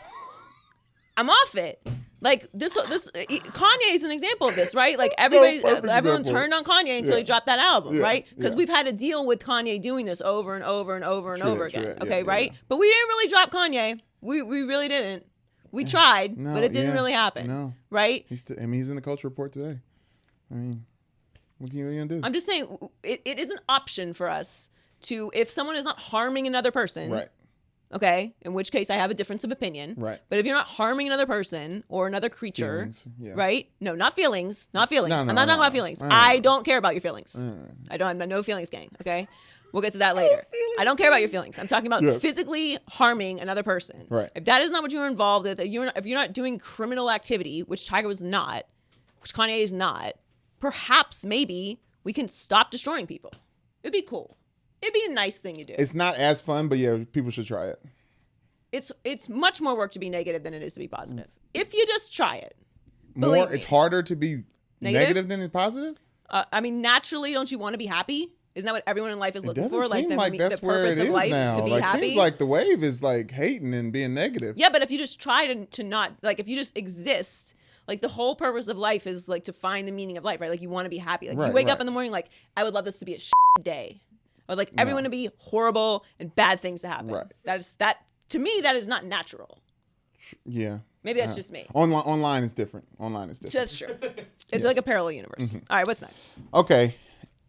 Speaker 1: I'm off it. Like this Kanye is an example of this, right? Like everyone
Speaker 2: example.
Speaker 1: turned on Kanye until he
Speaker 2: Yeah.
Speaker 1: dropped that album,
Speaker 2: Yeah,
Speaker 1: right? Because
Speaker 2: yeah.
Speaker 1: we've had to deal with Kanye doing this over and over and over and
Speaker 2: True
Speaker 1: over
Speaker 2: that, true
Speaker 1: again.
Speaker 2: that.
Speaker 1: Okay,
Speaker 2: Yeah,
Speaker 1: right?
Speaker 2: yeah.
Speaker 1: But we didn't really drop Kanye. We really didn't. We tried,
Speaker 2: No,
Speaker 1: but it didn't
Speaker 2: yeah,
Speaker 1: really happen.
Speaker 2: no.
Speaker 1: Right?
Speaker 2: He's in the Culture Report today. I mean, what are you gonna do?
Speaker 1: I'm just saying it is an option for us to, if someone is not harming another person,
Speaker 2: Right.
Speaker 1: okay, in which case I have a difference of opinion.
Speaker 2: Right.
Speaker 1: But if you're not harming another person or another creature,
Speaker 2: Feelings, yeah.
Speaker 1: right? No, not feelings. Not feelings.
Speaker 2: No,
Speaker 1: I'm
Speaker 2: no,
Speaker 1: not talking
Speaker 2: no.
Speaker 1: about feelings.
Speaker 2: No.
Speaker 1: I don't care about your feelings. I'm no feelings gang, okay? We'll get to that later. I don't care about your feelings. I'm talking about
Speaker 2: Yes.
Speaker 1: physically harming another person.
Speaker 2: Right.
Speaker 1: If that is not what you're involved with, if you're not doing criminal activity, which Tiger was not, which Kanye is not, perhaps maybe we can stop destroying people. It'd be cool. It'd be a nice thing to do.
Speaker 2: It's not as fun, but yeah, people should try it.
Speaker 1: It's much more work to be negative than it is to be positive. If you just try it. Believe me.
Speaker 2: It's harder to be negative than positive?
Speaker 1: I mean, naturally, don't you want to be happy? Isn't that what everyone in life is
Speaker 2: It
Speaker 1: looking
Speaker 2: doesn't
Speaker 1: for?
Speaker 2: seem like that's
Speaker 1: the
Speaker 2: where
Speaker 1: purpose
Speaker 2: it
Speaker 1: of
Speaker 2: is
Speaker 1: life
Speaker 2: now.
Speaker 1: to be
Speaker 2: Like,
Speaker 1: happy?
Speaker 2: seems like the wave is like hating and being negative.
Speaker 1: Yeah, but if you just try to not, like, if you just exist, like, the whole purpose of life is, like, to find the meaning of life, right? Like, you want to be happy. Like, you
Speaker 2: Right,
Speaker 1: wake up
Speaker 2: right.
Speaker 1: in the morning, like, I would love this to be a day. Or, like, everyone to be horrible and bad things to happen.
Speaker 2: Right.
Speaker 1: To me, that is not natural.
Speaker 2: Yeah.
Speaker 1: Maybe that's just me.
Speaker 2: Online is different.
Speaker 1: So that's true. It's like a parallel universe.
Speaker 2: Mm-hmm.
Speaker 1: All right, what's next?
Speaker 2: Okay.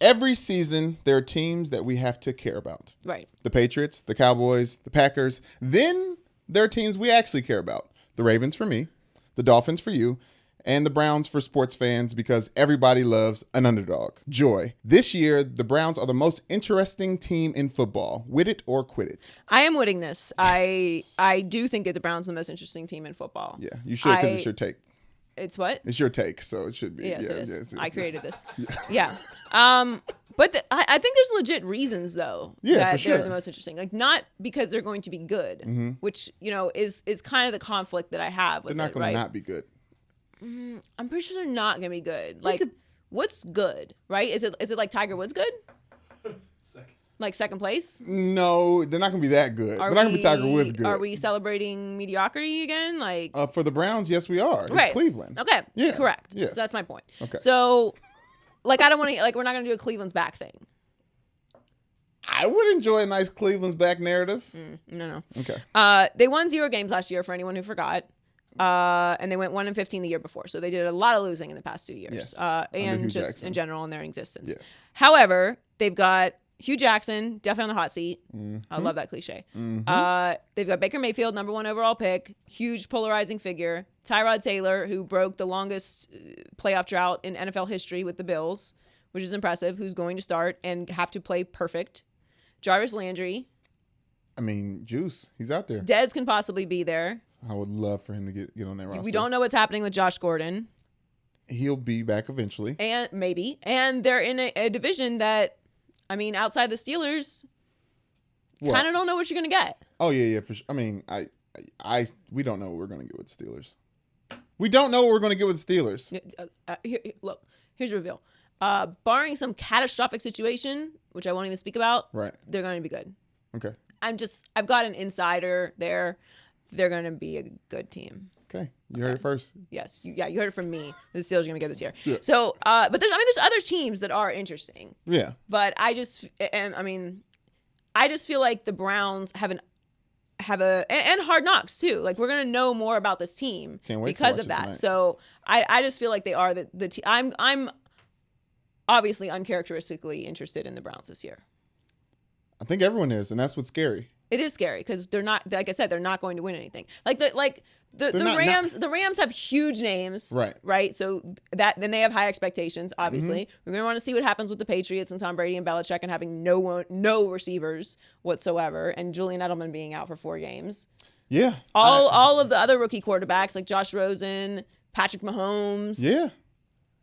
Speaker 2: Every season, there are teams that we have to care about.
Speaker 1: Right.
Speaker 2: The Patriots, the Cowboys, the Packers. Then there are teams we actually care about. The Ravens for me, the Dolphins for you, and the Browns for sports fans because everybody loves an underdog. Joy. This year, the Browns are the most interesting team in football. With it or quit it.
Speaker 1: I am winning this. I do think that the Browns are the most interesting team in football.
Speaker 2: Yeah, you should because it's your take.
Speaker 1: It's what?
Speaker 2: It's your take, so it should be.
Speaker 1: Yes,
Speaker 2: yeah,
Speaker 1: it is.
Speaker 2: yes,
Speaker 1: I created this. Yeah. But I think there's legit reasons though that
Speaker 2: for sure.
Speaker 1: they're the most interesting. Like not because they're going to be good, which is kind of the conflict that I have with
Speaker 2: They're not
Speaker 1: it,
Speaker 2: going
Speaker 1: right?
Speaker 2: to not be good.
Speaker 1: I'm pretty sure they're not going to be good. Like what's good, right? Is it like Tiger Woods good? Like second place?
Speaker 2: No, they're not going to be that good. They're not going to be Tiger Woods good.
Speaker 1: Are we celebrating mediocrity again? Like
Speaker 2: for the Browns, yes, we are.
Speaker 1: right.
Speaker 2: It's Cleveland.
Speaker 1: Okay.
Speaker 2: Yeah.
Speaker 1: Correct.
Speaker 2: Yes.
Speaker 1: So that's my point.
Speaker 2: Okay.
Speaker 1: So, like, I don't want to. Like, we're not going to do a Cleveland's back thing.
Speaker 2: I would enjoy a nice Cleveland's back narrative.
Speaker 1: No.
Speaker 2: Okay.
Speaker 1: They won 0 games last year. For anyone who forgot. And they went 1-15 the year before, so they did a lot of losing in the past 2 years,
Speaker 2: Yes.
Speaker 1: and
Speaker 2: Hugh
Speaker 1: just
Speaker 2: Jackson.
Speaker 1: in general in their existence.
Speaker 2: Yes.
Speaker 1: However, they've got Hugh Jackson, definitely on the hot seat. I love that cliche. They've got Baker Mayfield, number 1 overall pick, huge polarizing figure. Tyrod Taylor, who broke the longest playoff drought in NFL history with the Bills, which is impressive, who's going to start and have to play perfect. Jarvis Landry.
Speaker 2: I mean, Juice, he's out there.
Speaker 1: Dez can possibly be there.
Speaker 2: I would love for him to get on that roster.
Speaker 1: We don't know what's happening with Josh Gordon.
Speaker 2: He'll be back eventually.
Speaker 1: And maybe. And they're in a division that, I mean, outside the Steelers, kind of don't know what you're going to get.
Speaker 2: Oh, yeah, for sure. I mean, we don't know what we're going to get with the Steelers. We don't know what we're going to get with the Steelers.
Speaker 1: Look, here's a reveal. Barring some catastrophic situation, which I won't even speak about,
Speaker 2: Right.
Speaker 1: they're going to be good.
Speaker 2: Okay.
Speaker 1: I've got an insider there. They're going to be a good team.
Speaker 2: Okay. You heard it first.
Speaker 1: Yes. You heard it from me. The Steelers are going to be good this year.
Speaker 2: Yeah.
Speaker 1: So, but there's other teams that are interesting.
Speaker 2: Yeah.
Speaker 1: But I just feel like the Browns and Hard Knocks too. Like we're gonna know more about this team
Speaker 2: Can't wait to
Speaker 1: because
Speaker 2: watch
Speaker 1: of
Speaker 2: it
Speaker 1: that.
Speaker 2: tonight.
Speaker 1: So I just feel like they are the team. I'm obviously uncharacteristically interested in the Browns this year.
Speaker 2: I think everyone is, and that's what's scary.
Speaker 1: It is scary because they're not, like I said, they're not going to win anything. The
Speaker 2: not-
Speaker 1: Rams, the Rams have huge names, right? So then they have high expectations. Obviously, we're gonna want to see what happens with the Patriots and Tom Brady and Belichick and having no receivers whatsoever, and Julian Edelman being out for 4 games.
Speaker 2: Yeah.
Speaker 1: All of the other rookie quarterbacks like Josh Rosen, Patrick Mahomes.
Speaker 2: Yeah.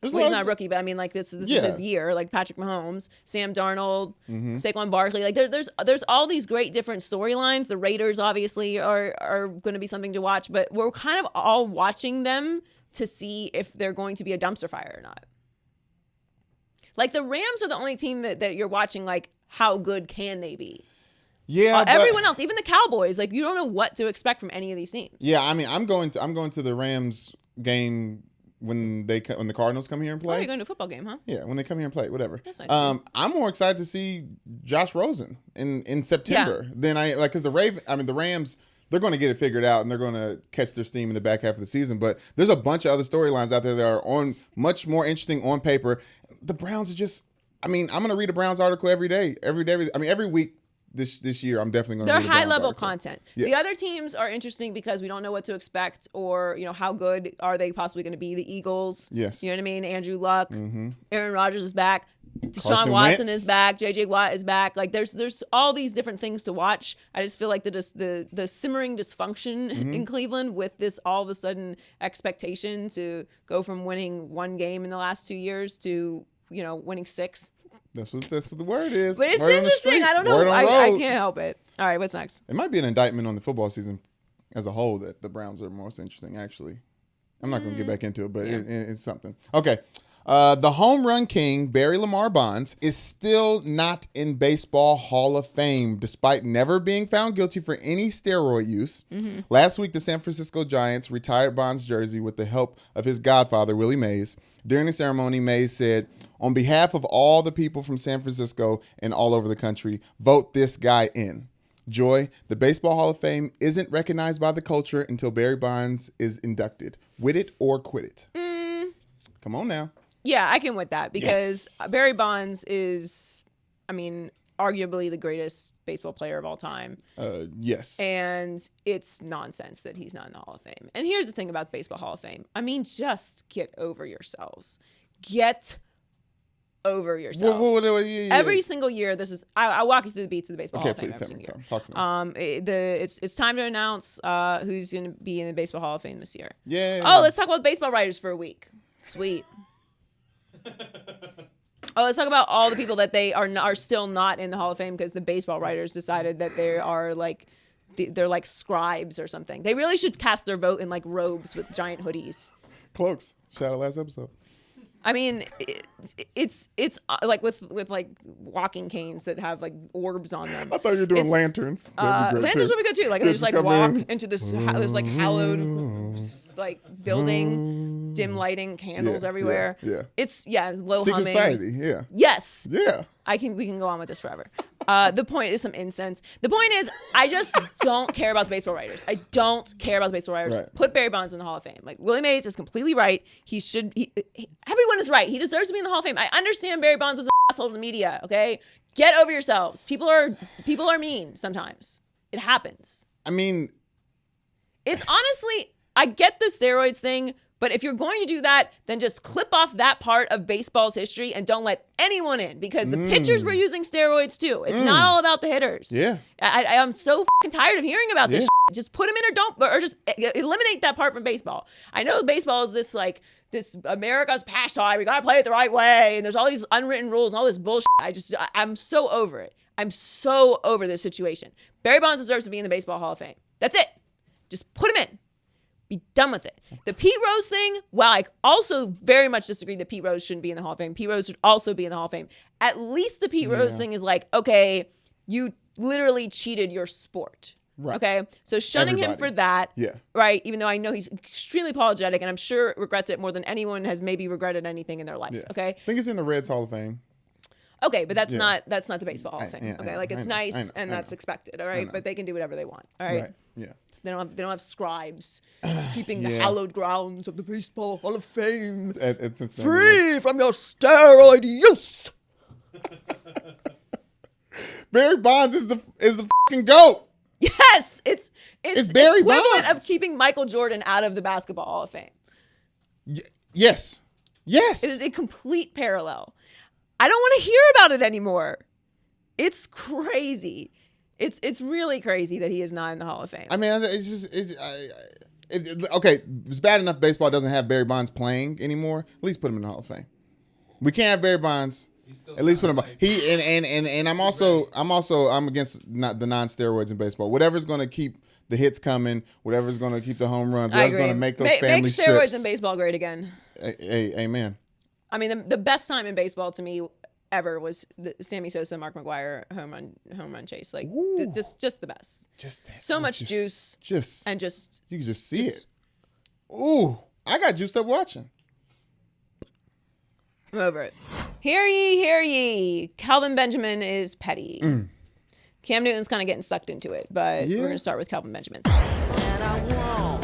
Speaker 1: Well, he's not a rookie, but I mean, like this is his year. Like Patrick Mahomes, Sam Darnold, Saquon Barkley. Like there's all these great different storylines. The Raiders obviously are going to be something to watch, but we're kind of all watching them to see if they're going to be a dumpster fire or not. Like the Rams are the only team that you're watching. Like how good can they be?
Speaker 2: Yeah.
Speaker 1: Everyone else, even the Cowboys, like you don't know what to expect from any of these teams.
Speaker 2: Yeah. I mean, I'm going to the Rams game. When the Cardinals come here and play.
Speaker 1: Oh, you're going to a football game, huh?
Speaker 2: Yeah, when they come here and play, whatever.
Speaker 1: That's nice.
Speaker 2: I'm more excited to see Josh Rosen in September than because the Rams, they're going to get it figured out and they're going to catch their steam in the back half of the season. But there's a bunch of other storylines out there that are much more interesting on paper. The Browns are just. I mean, I'm going to read a Browns article every day. Every week. This year, I'm definitely going to.
Speaker 1: They're high level content.
Speaker 2: Yeah.
Speaker 1: The other teams are interesting because we don't know what to expect, or how good are they possibly going to be. The Eagles,
Speaker 2: yes,
Speaker 1: you know what I mean. Andrew Luck, Aaron Rodgers is back. Deshaun
Speaker 2: Carson
Speaker 1: Watson
Speaker 2: Wentz
Speaker 1: is back. JJ Watt is back. Like there's all these different things to watch. I just feel like the simmering dysfunction in Cleveland with this all of a sudden expectation to go from winning 1 game in the last 2 years to winning 6.
Speaker 2: That's what the word is.
Speaker 1: But it's
Speaker 2: word
Speaker 1: interesting. I don't know. I can't help it. All right, what's next?
Speaker 2: It might be an indictment on the football season as a whole that the Browns are most interesting, actually. I'm not going to get back into it, but it's something. Okay. The home run king, Barry Lamar Bonds, is still not in Baseball Hall of Fame, despite never being found guilty for any steroid use. Last week, the San Francisco Giants retired Bonds' jersey with the help of his godfather, Willie Mays. During the ceremony, Mays said, "On behalf of all the people from San Francisco and all over the country, vote this guy in." Joy, the Baseball Hall of Fame isn't recognized by the culture until Barry Bonds is inducted. With it or quit it. Come on now.
Speaker 1: Yeah, I can with that because Barry Bonds is, arguably the greatest baseball player of all time.
Speaker 2: Yes.
Speaker 1: And it's nonsense that he's not in the Hall of Fame. And here's the thing about Baseball Hall of Fame. Just get over yourselves. Get over yourselves. Every single year, this is. I'll walk you through the beats of the baseball Hall of Fame every single year.
Speaker 2: Talk to me.
Speaker 1: It's time to announce who's going to be in the Baseball Hall of Fame this year.
Speaker 2: Yeah.
Speaker 1: Oh, let's talk about baseball writers for a week. Sweet. Oh, let's talk about all the people that they are still not in the Hall of Fame because the baseball writers decided that they are like they're like scribes or something. They really should cast their vote in like robes with giant hoodies.
Speaker 2: Cloaks. Shout out last episode.
Speaker 1: I mean, it's like with like walking canes that have like orbs on them.
Speaker 2: I thought you were doing lanterns.
Speaker 1: Lanterns would be good too. Like they just like walk into this like hallowed like building, dim lighting, candles everywhere.
Speaker 2: Yeah.
Speaker 1: It's low
Speaker 2: Secret
Speaker 1: humming.
Speaker 2: society. Yeah.
Speaker 1: Yes.
Speaker 2: Yeah.
Speaker 1: We can go on with this forever. The point is some incense. The point is, I just don't care about the baseball writers. I don't care about the baseball writers.
Speaker 2: Right.
Speaker 1: Put Barry Bonds in the Hall of Fame. Like Willie Mays is completely right. Everyone is right. He deserves to be in the Hall of Fame. I understand Barry Bonds was an asshole to the media. Okay, get over yourselves. People are mean sometimes. It happens.
Speaker 2: I mean,
Speaker 1: it's honestly, I get the steroids thing. But if you're going to do that, then just clip off that part of baseball's history and don't let anyone in because the pitchers were using steroids too. It's not all about the hitters.
Speaker 2: Yeah.
Speaker 1: I'm so fucking tired of hearing about this shit. Just put them in or just eliminate that part from baseball. I know baseball is this America's pastime. We got to play it the right way. And there's all these unwritten rules and all this bullshit. I'm so over it. I'm so over this situation. Barry Bonds deserves to be in the Baseball Hall of Fame. That's it. Just put him in. Be done with it. The Pete Rose thing, while I also very much disagree that Pete Rose shouldn't be in the Hall of Fame, Pete Rose should also be in the Hall of Fame. At least the Pete Rose thing is like, okay, you literally cheated your sport. Right. Okay? So shunning him for that, right, even though I know he's extremely apologetic and I'm sure regrets it more than anyone has maybe regretted anything in their life, okay?
Speaker 2: I think it's in the Reds Hall of Fame.
Speaker 1: Okay, but that's not the Baseball Hall of Fame. Okay, like it's nice and that's expected. All right, but they can do whatever they want. All right.
Speaker 2: Yeah.
Speaker 1: So they don't have scribes keeping the hallowed grounds of the Baseball Hall of Fame
Speaker 2: At
Speaker 1: free from your steroid use.
Speaker 2: Barry Bonds is the fucking GOAT.
Speaker 1: Yes, it's
Speaker 2: Barry
Speaker 1: equivalent
Speaker 2: Bonds
Speaker 1: of keeping Michael Jordan out of the Basketball Hall of Fame.
Speaker 2: Yes.
Speaker 1: It is a complete parallel. I don't want to hear about it anymore. It's crazy. It's really crazy that he is not in the Hall of Fame.
Speaker 2: I mean, okay. It's bad enough baseball doesn't have Barry Bonds playing anymore. At least put him in the Hall of Fame. We can't have Barry Bonds. At least put him. I'm against the non-steroids in baseball. Whatever's going to keep the hits coming. Whatever's going to keep the home runs. Whatever's going to make those family
Speaker 1: make steroids
Speaker 2: strips.
Speaker 1: in baseball great again.
Speaker 2: Amen.
Speaker 1: I mean, the best time in baseball to me ever was the Sammy Sosa, Mark McGwire home run chase. Like just the best. So much juice. You can
Speaker 2: just see it. Ooh, I got juiced up watching.
Speaker 1: I'm over it. Hear ye. Calvin Benjamin is petty. Cam Newton's kind of getting sucked into it, but we're going to start with Calvin Benjamin. And I won't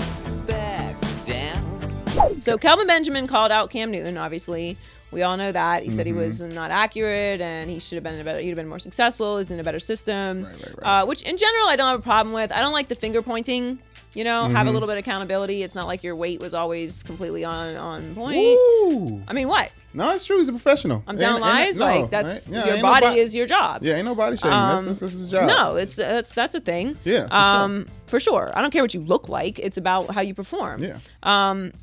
Speaker 1: back down. So Calvin Benjamin called out Cam Newton, obviously. We all know that. He said he was not accurate and he should have been he'd have been more successful, is in a better system. Right. Which in general I don't have a problem with. I don't like the finger pointing. Have a little bit of accountability. It's not like your weight was always completely on point.
Speaker 2: Ooh.
Speaker 1: I mean, what?
Speaker 2: No, it's true. He's a professional.
Speaker 1: I'm telling lies. That's your body is your job.
Speaker 2: Yeah, ain't no body shaming. That's his job.
Speaker 1: No, that's a thing.
Speaker 2: Yeah.
Speaker 1: For sure. I don't care what you look like. It's about how you perform.
Speaker 2: Yeah.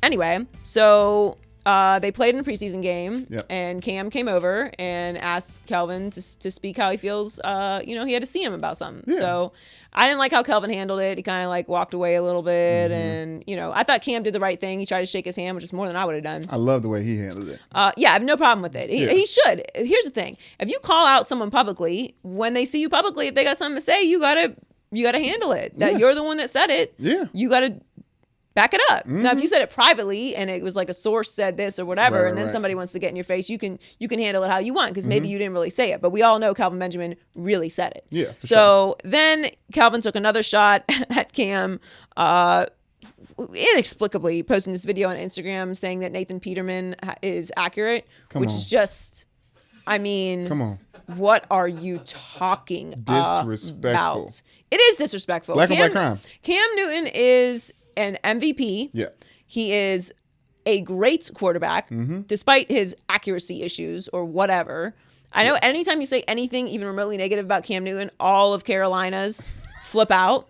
Speaker 1: Anyway, so they played in a preseason game, and Cam came over and asked Calvin to speak how he feels. He had to see him about something. Yeah. So I didn't like how Calvin handled it. He kind of like walked away a little bit, and I thought Cam did the right thing. He tried to shake his hand, which is more than I would have done.
Speaker 2: I love the way he handled it.
Speaker 1: I have no problem with it. He should. Here's the thing: if you call out someone publicly, when they see you publicly, if they got something to say, you gotta handle it. That you're the one that said it.
Speaker 2: Yeah.
Speaker 1: You gotta back it up. Now, if you said it privately and it was like a source said this or whatever, and then somebody wants to get in your face, you can handle it how you want because maybe you didn't really say it. But we all know Calvin Benjamin really said it.
Speaker 2: Yeah.
Speaker 1: So then Calvin took another shot at Cam, inexplicably posting this video on Instagram saying that Nathan Peterman is accurate, is just, I mean,
Speaker 2: come on.
Speaker 1: What are you talking
Speaker 2: disrespectful
Speaker 1: about? It is disrespectful.
Speaker 2: Black on black crime.
Speaker 1: Cam Newton is an MVP.
Speaker 2: Yeah.
Speaker 1: He is a great quarterback, despite his accuracy issues or whatever. I know anytime you say anything even remotely negative about Cam Newton, all of Carolina's flip out.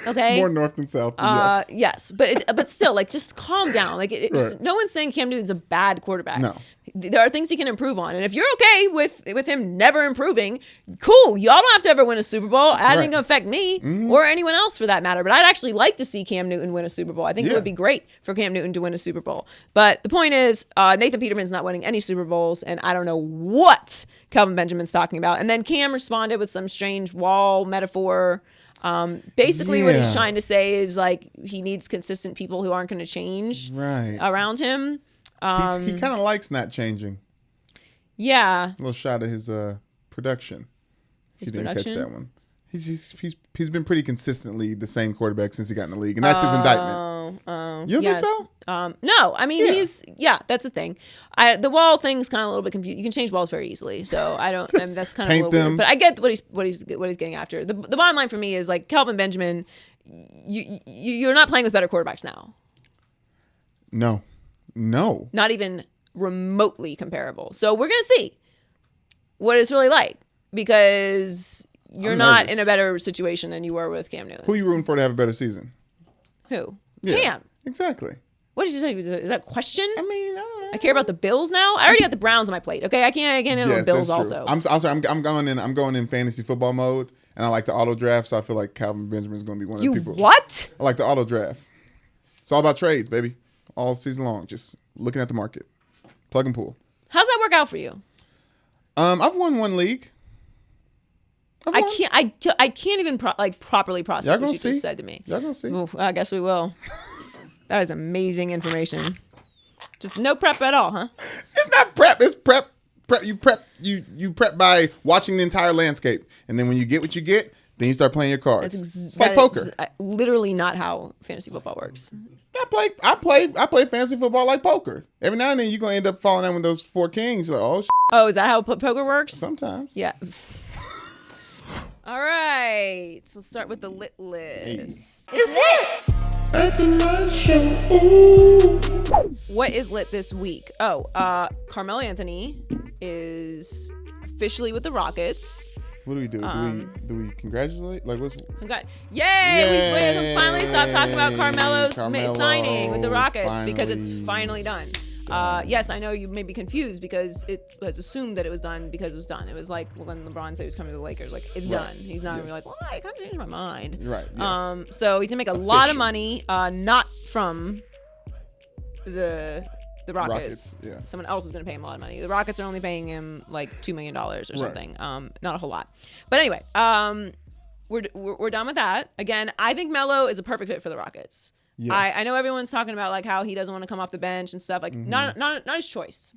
Speaker 1: Okay.
Speaker 2: More north than south. Yes.
Speaker 1: Yes, but still, like, just calm down. Like, no one's saying Cam Newton's a bad quarterback.
Speaker 2: No.
Speaker 1: There are things he can improve on, and if you're okay with him never improving, cool. Y'all don't have to ever win a Super Bowl. That ain't gonna affect me or anyone else for that matter. But I'd actually like to see Cam Newton win a Super Bowl. I think it would be great for Cam Newton to win a Super Bowl. But the point is, Nathan Peterman's not winning any Super Bowls, and I don't know what Kelvin Benjamin's talking about. And then Cam responded with some strange wall metaphor. Basically what he's trying to say is like he needs consistent people who aren't going to change around him.
Speaker 2: He kind of likes not changing.
Speaker 1: Yeah.
Speaker 2: A little shot of his production.
Speaker 1: His
Speaker 2: didn't
Speaker 1: production?
Speaker 2: catch that one. He's been pretty consistently the same quarterback since he got in the league, and that's his indictment. You don't think so?
Speaker 1: No, I mean that's the thing. The wall thing's kind of a little bit confused. You can change walls very easily, so I don't. That's kind of a little weird. But I get what he's getting after. The bottom line for me is like Kelvin Benjamin. You're not playing with better quarterbacks now.
Speaker 2: No.
Speaker 1: Not even remotely comparable. So we're gonna see what it's really like because you're not in a better situation than you were with Cam Newton.
Speaker 2: Who are you rooting for to have a better season?
Speaker 1: Who?
Speaker 2: Yeah,
Speaker 1: Cam.
Speaker 2: Exactly.
Speaker 1: What did you say? Is that a question?
Speaker 2: I mean, I don't know.
Speaker 1: I care about the Bills now. I already got the Browns on my plate. Okay, I can't handle the Bills also.
Speaker 2: I'm sorry. I'm going in fantasy football mode, and I like the auto draft. So I feel like Calvin Benjamin is going to be one of the people.
Speaker 1: What?
Speaker 2: I like the auto draft. It's all about trades, baby. All season long, just looking at the market, plug and pull.
Speaker 1: How's that work out for you?
Speaker 2: I've won one league.
Speaker 1: I can't even properly process what you just said to me.
Speaker 2: Y'all gonna see.
Speaker 1: Oof, I guess we will. That is amazing information. Just no prep at all, huh?
Speaker 2: It's not prep. It's prep. You prep by watching the entire landscape, and then when you get what you get, then you start playing your cards. It's like poker.
Speaker 1: Literally not how fantasy football works.
Speaker 2: I play fantasy football like poker. Every now and then you're gonna end up falling out with those 4 kings. You're like,
Speaker 1: oh, is that how poker works?
Speaker 2: Sometimes.
Speaker 1: Yeah. All right. So let's start with the lit list.
Speaker 2: It's lit.
Speaker 6: At the night show. Ooh.
Speaker 1: What is lit this week? Oh, Carmelo Anthony is officially with the Rockets.
Speaker 2: What do we do? Do we congratulate? Like what's?
Speaker 1: Yay! We finally stopped talking about Carmelo's signing with the Rockets because it's finally done. Yes, I know you may be confused because it was assumed that it was done because it was done. It was like when LeBron said he was coming to the Lakers, like it's done. He's not gonna be like, well, I kind of changed my mind.
Speaker 2: Right. Yes.
Speaker 1: So he's gonna make a lot of money, not from the Rockets.
Speaker 2: Yeah.
Speaker 1: Someone else is going to pay him a lot of money. The Rockets are only paying him like $2 million or something. Not a whole lot. But anyway, we're done with that. Again, I think Melo is a perfect fit for the Rockets. Yes. I know everyone's talking about like how he doesn't want to come off the bench and stuff. Like not his choice.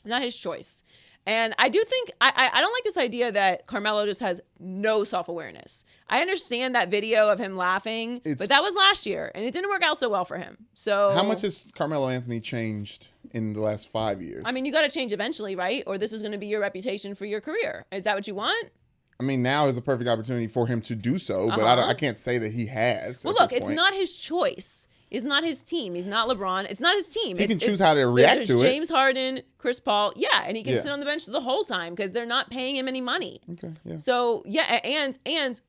Speaker 1: Not his choice. And I do think I don't like this idea that Carmelo just has no self-awareness. I understand that video of him laughing, but that was last year, and it didn't work out so well for him. So
Speaker 2: how much has Carmelo Anthony changed in the last 5 years?
Speaker 1: I mean, you got to change eventually, right? Or this is going to be your reputation for your career. Is that what you want?
Speaker 2: I mean, now is a perfect opportunity for him to do so, but I can't say that he has.
Speaker 1: Well, look, it's not his choice. It's not his team. He's not LeBron. It's not his team.
Speaker 2: He can choose how to react to it.
Speaker 1: James Harden, Chris Paul. Yeah, and he can sit on the bench the whole time because they're not paying him any money.
Speaker 2: Okay, yeah.
Speaker 1: So, yeah, and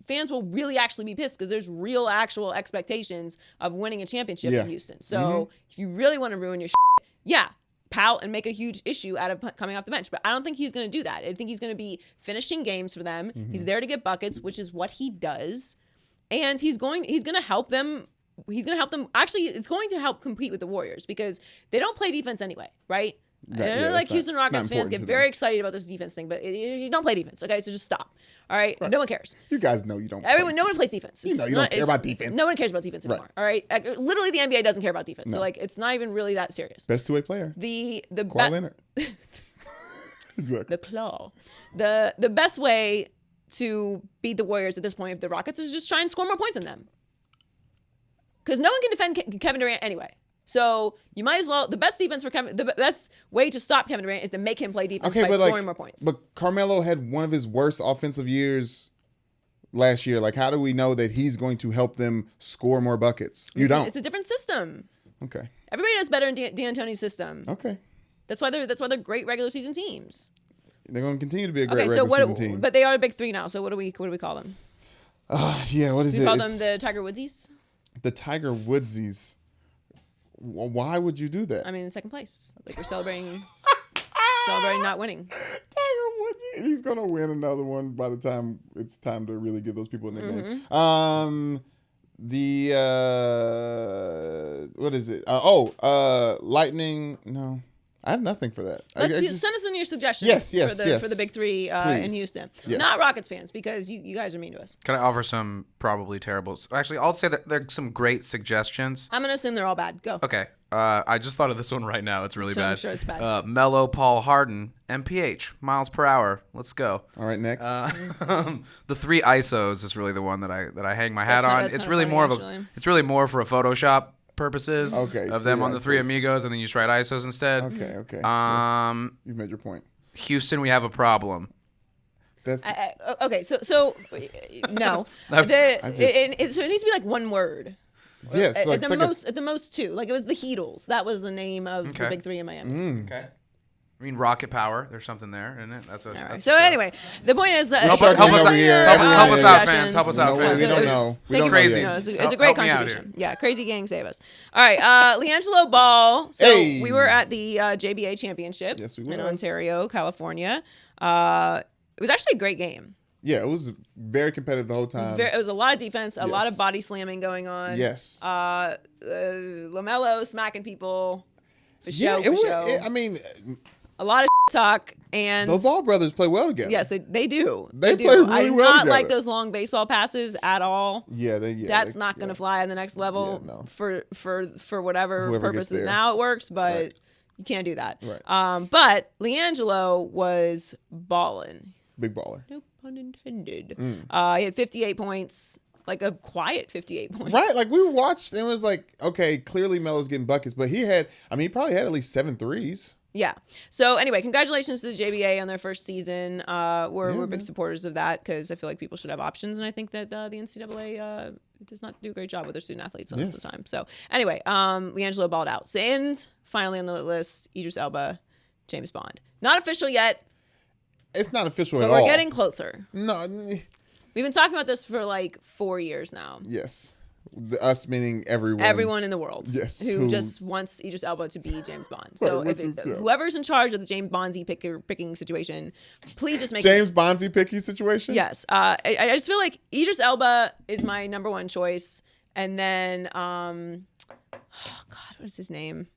Speaker 1: fans will really actually be pissed because there's real actual expectations of winning a championship in Houston. So, if you really want to ruin your pout and make a huge issue out of coming off the bench. But I don't think he's going to do that. I think he's going to be finishing games for them. He's there to get buckets, which is what he does. And he's going to help them. He's going to help them. Actually, it's going to help compete with the Warriors because they don't play defense anyway, right? I know like Houston Rockets fans get very excited about this defense thing, but you don't play defense, okay? So just stop. All right? No one cares.
Speaker 2: You guys know you don't.
Speaker 1: No one plays defense.
Speaker 2: You don't care about defense.
Speaker 1: No one cares about defense anymore. All right? Literally, the NBA doesn't care about defense. No. So like, it's not even really that serious.
Speaker 2: Best two-way player. Kawhi Leonard. Exactly.
Speaker 1: The claw. The best way to beat the Warriors at this point, if the Rockets, is just try and score more points than them. Because no one can defend Kevin Durant anyway. So you might as well. The best way to stop Kevin Durant is to make him play defense by scoring more points.
Speaker 2: But Carmelo had one of his worst offensive years last year. Like, how do we know that he's going to help them score more buckets? You don't.
Speaker 1: It's a different system.
Speaker 2: Okay.
Speaker 1: Everybody does better in D'Antoni's system.
Speaker 2: Okay.
Speaker 1: That's why they're great regular season teams.
Speaker 2: They're going to continue to be a great
Speaker 1: Okay, so
Speaker 2: regular season team.
Speaker 1: but they are a big three now. So what do we call them?
Speaker 2: Yeah, what is
Speaker 1: Do
Speaker 2: it?
Speaker 1: we call them the Tiger Woodsies?
Speaker 2: The Tiger Woodsies. Why would you do that?
Speaker 1: I mean, second place. Like we're celebrating not winning.
Speaker 2: Tiger Woods, he's going to win another one by the time it's time to really give those people a nickname. What is it? Lightning. No, I have nothing for that.
Speaker 1: Send us in your suggestions.
Speaker 2: Yes,
Speaker 1: for the big three in Houston.
Speaker 2: Yes.
Speaker 1: Not Rockets fans, because you guys are mean to us.
Speaker 5: Can I offer some probably terrible? Actually, I'll say that there are some great suggestions.
Speaker 1: I'm gonna assume they're all bad. Go.
Speaker 5: Okay. I just thought of this one right now. It's really
Speaker 1: So
Speaker 5: bad.
Speaker 1: I'm sure it's bad.
Speaker 5: Mellow Paul Harden, MPH, miles per hour. Let's go.
Speaker 2: All right, next.
Speaker 5: The 3 ISOs is really the one that I hang my hat on.
Speaker 1: That's
Speaker 5: It's
Speaker 1: kinda
Speaker 5: really
Speaker 1: funny,
Speaker 5: more
Speaker 1: actually.
Speaker 5: it's really more for a Photoshop purposes.
Speaker 2: Okay,
Speaker 5: Of them
Speaker 2: 3
Speaker 5: on the 3
Speaker 2: ISOs.
Speaker 5: amigos, and then you just write ISOs instead.
Speaker 2: Okay. You've made your point.
Speaker 5: Houston, we have a problem.
Speaker 2: That's
Speaker 1: Okay, so no. So it needs to be like one word.
Speaker 2: yes.
Speaker 1: At
Speaker 2: Like,
Speaker 1: the most 2. Like it was the Heatles. That was the name of the
Speaker 5: Okay.
Speaker 1: big 3 in Miami.
Speaker 5: Okay. I mean, rocket power. There's something there, isn't it? That's what.
Speaker 1: All right. So anyway, the point is,
Speaker 5: Help
Speaker 2: us
Speaker 5: out,
Speaker 2: help us
Speaker 5: out, fans. Help us out,
Speaker 2: no,
Speaker 5: fans.
Speaker 2: we don't know. We
Speaker 1: Thank
Speaker 2: don't
Speaker 1: you
Speaker 2: know
Speaker 1: for
Speaker 2: yet.
Speaker 1: it's a
Speaker 5: Help
Speaker 1: great
Speaker 5: me out
Speaker 1: contribution.
Speaker 5: here.
Speaker 1: Yeah, crazy gang save us. All right, LiAngelo Ball. So
Speaker 2: Hey.
Speaker 1: we were at the JBA Championship
Speaker 2: Yes, we
Speaker 1: in
Speaker 2: was.
Speaker 1: Ontario, California. It was actually a great game.
Speaker 2: Yeah, it was very competitive the whole time.
Speaker 1: It was a lot of defense, a lot
Speaker 2: Yes.
Speaker 1: of body slamming going on.
Speaker 2: Yes.
Speaker 1: LaMelo smacking people for show.
Speaker 2: yeah,
Speaker 1: show.
Speaker 2: I mean,
Speaker 1: A lot of talk and
Speaker 2: those Ball brothers play well together.
Speaker 1: yes, they do.
Speaker 2: They
Speaker 1: do.
Speaker 2: play really
Speaker 1: I do
Speaker 2: well
Speaker 1: not
Speaker 2: together.
Speaker 1: like those long baseball passes at all.
Speaker 2: Yeah,
Speaker 1: That's not going to fly on the next level
Speaker 2: Yeah, no.
Speaker 1: for whatever
Speaker 2: Whoever gets
Speaker 1: purposes
Speaker 2: there.
Speaker 1: now it works, but
Speaker 2: Right.
Speaker 1: you can't do that.
Speaker 2: Right.
Speaker 1: But LiAngelo was balling.
Speaker 2: Big baller.
Speaker 1: No pun intended. He had 58 points, like a quiet 58 points.
Speaker 2: Right, like we watched and it was like, okay, clearly Melo's getting buckets, but he probably had at least 7 threes.
Speaker 1: Yeah. So anyway, congratulations to the JBA on their first season. We're big supporters of that because I feel like people should have options, and I think that the NCAA does not do a great job with their student athletes most of the time. So anyway, LiAngelo balled out. So, and finally on the list, Idris Elba, James Bond. Not official yet,
Speaker 2: It's not official
Speaker 1: but
Speaker 2: at
Speaker 1: we're
Speaker 2: all.
Speaker 1: getting closer.
Speaker 2: No,
Speaker 1: We've been talking about this for like 4 years now.
Speaker 2: yes. Us meaning everyone.
Speaker 1: Everyone in the world,
Speaker 2: Yes,
Speaker 1: who
Speaker 2: who-
Speaker 1: just wants Idris Elba to be James Bond. So
Speaker 2: Right,
Speaker 1: if
Speaker 2: which is, yeah.
Speaker 1: whoever's in charge of the James Bondsy picking situation, please just make
Speaker 2: James Bondsy picky situation?
Speaker 1: Yes. I just feel like Idris Elba is my number one choice. And then, oh God, what is his name?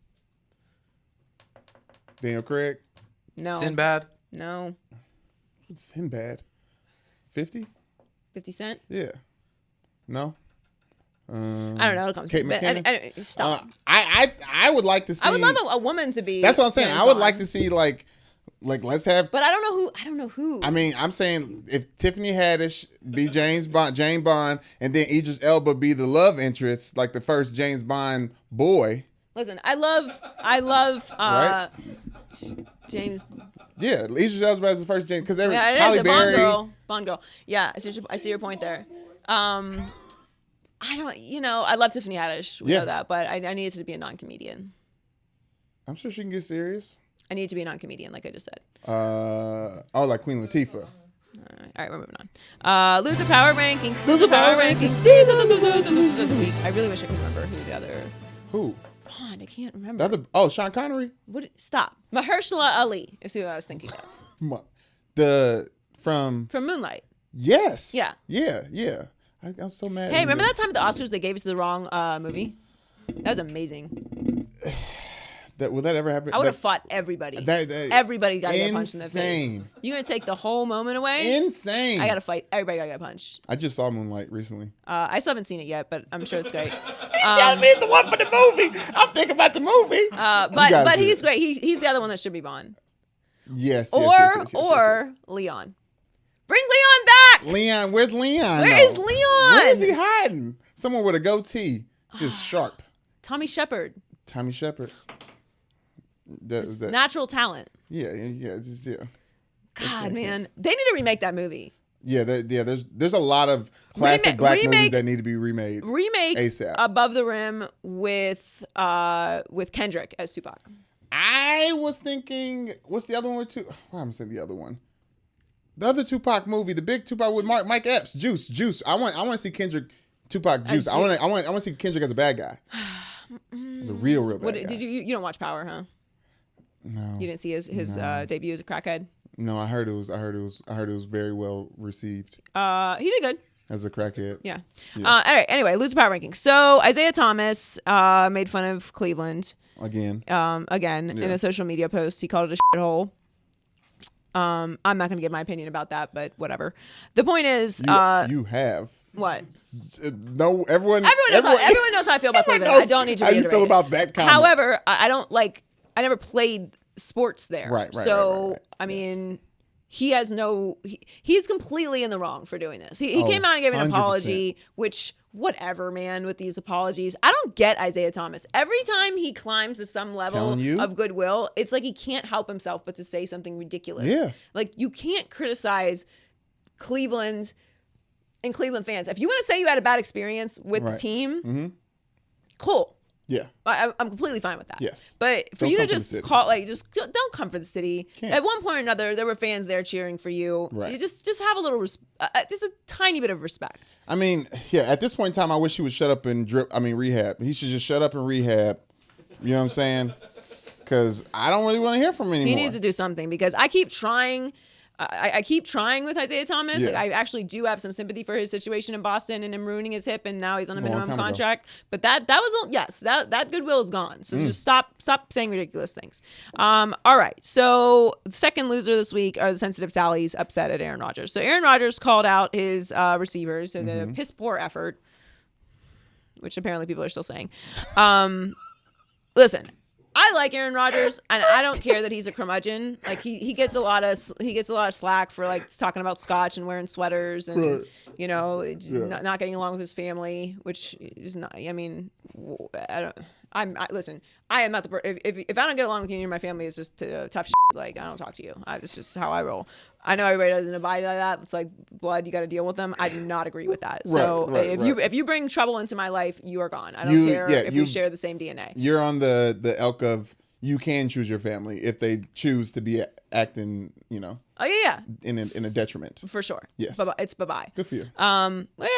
Speaker 2: Daniel Craig?
Speaker 1: No.
Speaker 5: Sinbad.
Speaker 1: No.
Speaker 2: Sinbad. 50?
Speaker 1: 50 Cent?
Speaker 2: Yeah. No?
Speaker 1: I don't know. It'll come to
Speaker 2: Kate
Speaker 1: me. But
Speaker 2: McKinnon?
Speaker 1: anyway, stop.
Speaker 2: I would like to see.
Speaker 1: I would love a woman to be.
Speaker 2: That's what I'm saying.
Speaker 1: James
Speaker 2: I would
Speaker 1: Bond.
Speaker 2: like to see like let's have.
Speaker 1: But I don't know who.
Speaker 2: I mean, I'm saying if Tiffany Haddish be Jane Bond, and then Idris Elba be the love interest, like the first James Bond boy.
Speaker 1: Listen, I love
Speaker 2: Right?
Speaker 1: James.
Speaker 2: Yeah, Idris Elba is the first James because
Speaker 1: Yeah, it
Speaker 2: Halle
Speaker 1: is a Bond
Speaker 2: Berry.
Speaker 1: Bond girl. Yeah, I see your point there. I don't, I love Tiffany Haddish. We
Speaker 2: Yeah.
Speaker 1: know that, but I need it to be a non-comedian.
Speaker 2: I'm sure she can get serious.
Speaker 1: I need it to be a non-comedian, like I just said.
Speaker 2: Like Queen Latifah.
Speaker 1: All right, we're moving on. Loser power rankings. Loser power rankings. These are the losers of the week. I really wish I could remember who the other.
Speaker 2: Who?
Speaker 1: Bond. I can't remember.
Speaker 2: The other? Oh, Sean Connery.
Speaker 1: Stop. Mahershala Ali is who I was thinking of.
Speaker 2: From
Speaker 1: Moonlight.
Speaker 2: Yes.
Speaker 1: Yeah.
Speaker 2: Yeah. I'm so mad.
Speaker 1: Hey, remember that time at the Oscars they gave it to the wrong movie? That was amazing.
Speaker 2: Will that ever happen?
Speaker 1: I would have fought everybody. Everybody got to get punched in the face.
Speaker 2: insane.
Speaker 1: You're going to take the whole moment away?
Speaker 2: Insane.
Speaker 1: I got to fight. Everybody got to get punched.
Speaker 2: I just saw Moonlight recently.
Speaker 1: I still haven't seen it yet, but I'm sure it's great.
Speaker 2: Telling me it's the one for the movie. I'm thinking about the movie.
Speaker 1: But he's great. He's the other one that should be Bond.
Speaker 2: Yes.
Speaker 1: Or Leon. Bring Leon back.
Speaker 2: Leon, where's Leon?
Speaker 1: Where is Leon?
Speaker 2: Where is he hiding? Someone with a goatee, just sharp.
Speaker 1: Tommy Shepard.
Speaker 2: Tommy Shepard.
Speaker 1: Natural talent.
Speaker 2: Yeah.
Speaker 1: God, man, they need to remake that movie.
Speaker 2: Yeah, there's a lot of classic black movies that need to be remade.
Speaker 1: Remake
Speaker 2: ASAP.
Speaker 1: Above the Rim with Kendrick as Tupac.
Speaker 2: I was thinking, what's the other one? Why am I saying the other one? The other Tupac movie, the big Tupac with Mike Epps, Juice. I want to see Kendrick, Tupac, Juice. I want to see Kendrick as a bad guy. As a real bad guy.
Speaker 1: Did you don't watch Power, huh?
Speaker 2: No.
Speaker 1: You didn't see his debut as a crackhead?
Speaker 2: No, I heard it was very well received.
Speaker 1: He did good.
Speaker 2: As a crackhead.
Speaker 1: Yeah. All right. Anyway, loser power rankings. So Isaiah Thomas made fun of Cleveland
Speaker 2: again
Speaker 1: in a social media post. He called it a shithole. I'm not going to give my opinion about that, but whatever. The point is,
Speaker 2: you have.
Speaker 1: What?
Speaker 2: No, everyone
Speaker 1: knows how I feel about Cleveland. I don't need to reiterate.
Speaker 2: How you feel about that comment.
Speaker 1: However, I don't like. I never played sports there,
Speaker 2: right.
Speaker 1: I mean, he has he's completely in the wrong for doing this. He came out and gave an 100%. Apology, which whatever, man, with these apologies. I don't get Isaiah Thomas. Every time he climbs to some level of goodwill, it's like he can't help himself but to say something ridiculous.
Speaker 2: Yeah.
Speaker 1: Like, you can't criticize Cleveland and Cleveland fans. If you want to say you had a bad experience with the team, cool.
Speaker 2: Yeah,
Speaker 1: I'm completely fine with that.
Speaker 2: Yes,
Speaker 1: but for you to just don't come for the city.
Speaker 2: Can't.
Speaker 1: At one point or another, there were fans there cheering for you.
Speaker 2: Right.
Speaker 1: You just have a little, just a tiny bit of respect.
Speaker 2: I mean, yeah. At this point in time, I wish he would shut up and rehab. He should just shut up and rehab. You know what I'm saying? Because I don't really want to hear from him anymore.
Speaker 1: He needs to do something because I keep trying. I keep trying with Isaiah Thomas.
Speaker 2: Yeah.
Speaker 1: Like, I actually do have some sympathy for his situation in Boston and him ruining his hip, and now he's on a minimum contract. But that goodwill is gone. So just stop saying ridiculous things. All right. So the second loser this week are the Sensitive Sallies upset at Aaron Rodgers. So Aaron Rodgers called out his receivers and the piss poor effort, which apparently people are still saying. Listen. I like Aaron Rodgers, and I don't care that he's a curmudgeon. Like, he gets a lot of slack for like talking about scotch and wearing sweaters and not getting along with his family, which is not. I mean, listen. I am not the if I don't get along with you and you're my family, it's just tough shit. Like, I don't talk to you. It's just how I roll. I know everybody doesn't abide by that. It's like blood. You got to deal with them. I do not agree with that. So if you bring trouble into my life, you are gone. I don't care if we share the same DNA.
Speaker 2: You're on the elk of you can choose your family if they choose to be acting,
Speaker 1: Oh yeah.
Speaker 2: in a detriment.
Speaker 1: For sure.
Speaker 2: Yes.
Speaker 1: It's bye-bye.
Speaker 2: Good for you.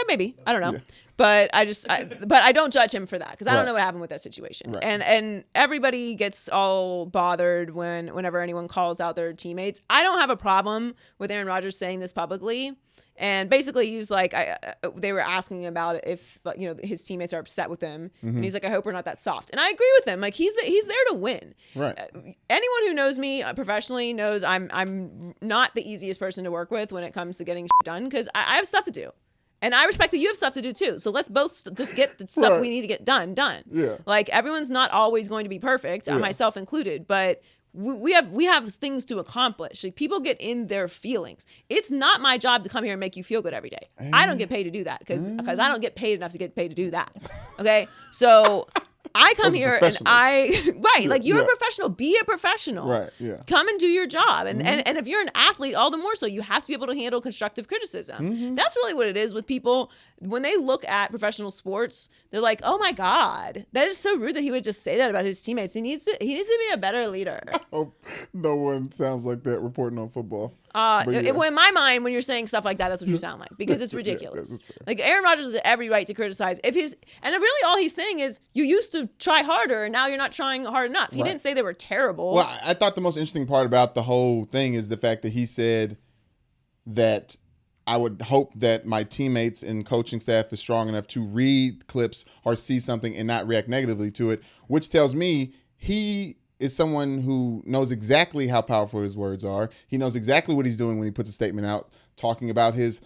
Speaker 1: Maybe. I don't know.
Speaker 2: Yeah.
Speaker 1: But I don't judge him for that because I don't know what happened with that situation.
Speaker 2: Right.
Speaker 1: And everybody gets all bothered whenever anyone calls out their teammates. I don't have a problem with Aaron Rodgers saying this publicly. And basically, he's like, they were asking about if his teammates are upset with him, and he's like, I hope we're not that soft. And I agree with him. Like, he's there to win.
Speaker 2: Right.
Speaker 1: Anyone who knows me professionally knows I'm not the easiest person to work with when it comes to getting shit done because I have stuff to do. And I respect that you have stuff to do too. So let's both just get the stuff we need to get done.
Speaker 2: Yeah.
Speaker 1: Like, everyone's not always going to be perfect, myself included, but we have things to accomplish. Like, people get in their feelings. It's not my job to come here and make you feel good every day. I don't get paid to do that because I don't get paid enough to get paid to do that. Okay, so I come here and you're a professional. Be a professional.
Speaker 2: Right. Yeah.
Speaker 1: Come and do your job. And if you're an athlete, all the more so, you have to be able to handle constructive criticism. That's really what it is with people. When they look at professional sports, they're like, oh my God, that is so rude that he would just say that about his teammates. He needs to be a better leader.
Speaker 2: I hope no one sounds like that reporting on football.
Speaker 1: In my mind, when you're saying stuff like that, that's what you sound like because it's ridiculous. Like, Aaron Rodgers has every right to criticize and really all he's saying is you used to try harder and now you're not trying hard enough. He didn't say they were terrible.
Speaker 2: Well, I thought the most interesting part about the whole thing is the fact that he said that I would hope that my teammates and coaching staff is strong enough to read clips or see something and not react negatively to it, which tells me he is someone who knows exactly how powerful his words are. He knows exactly what he's doing when he puts a statement out talking about his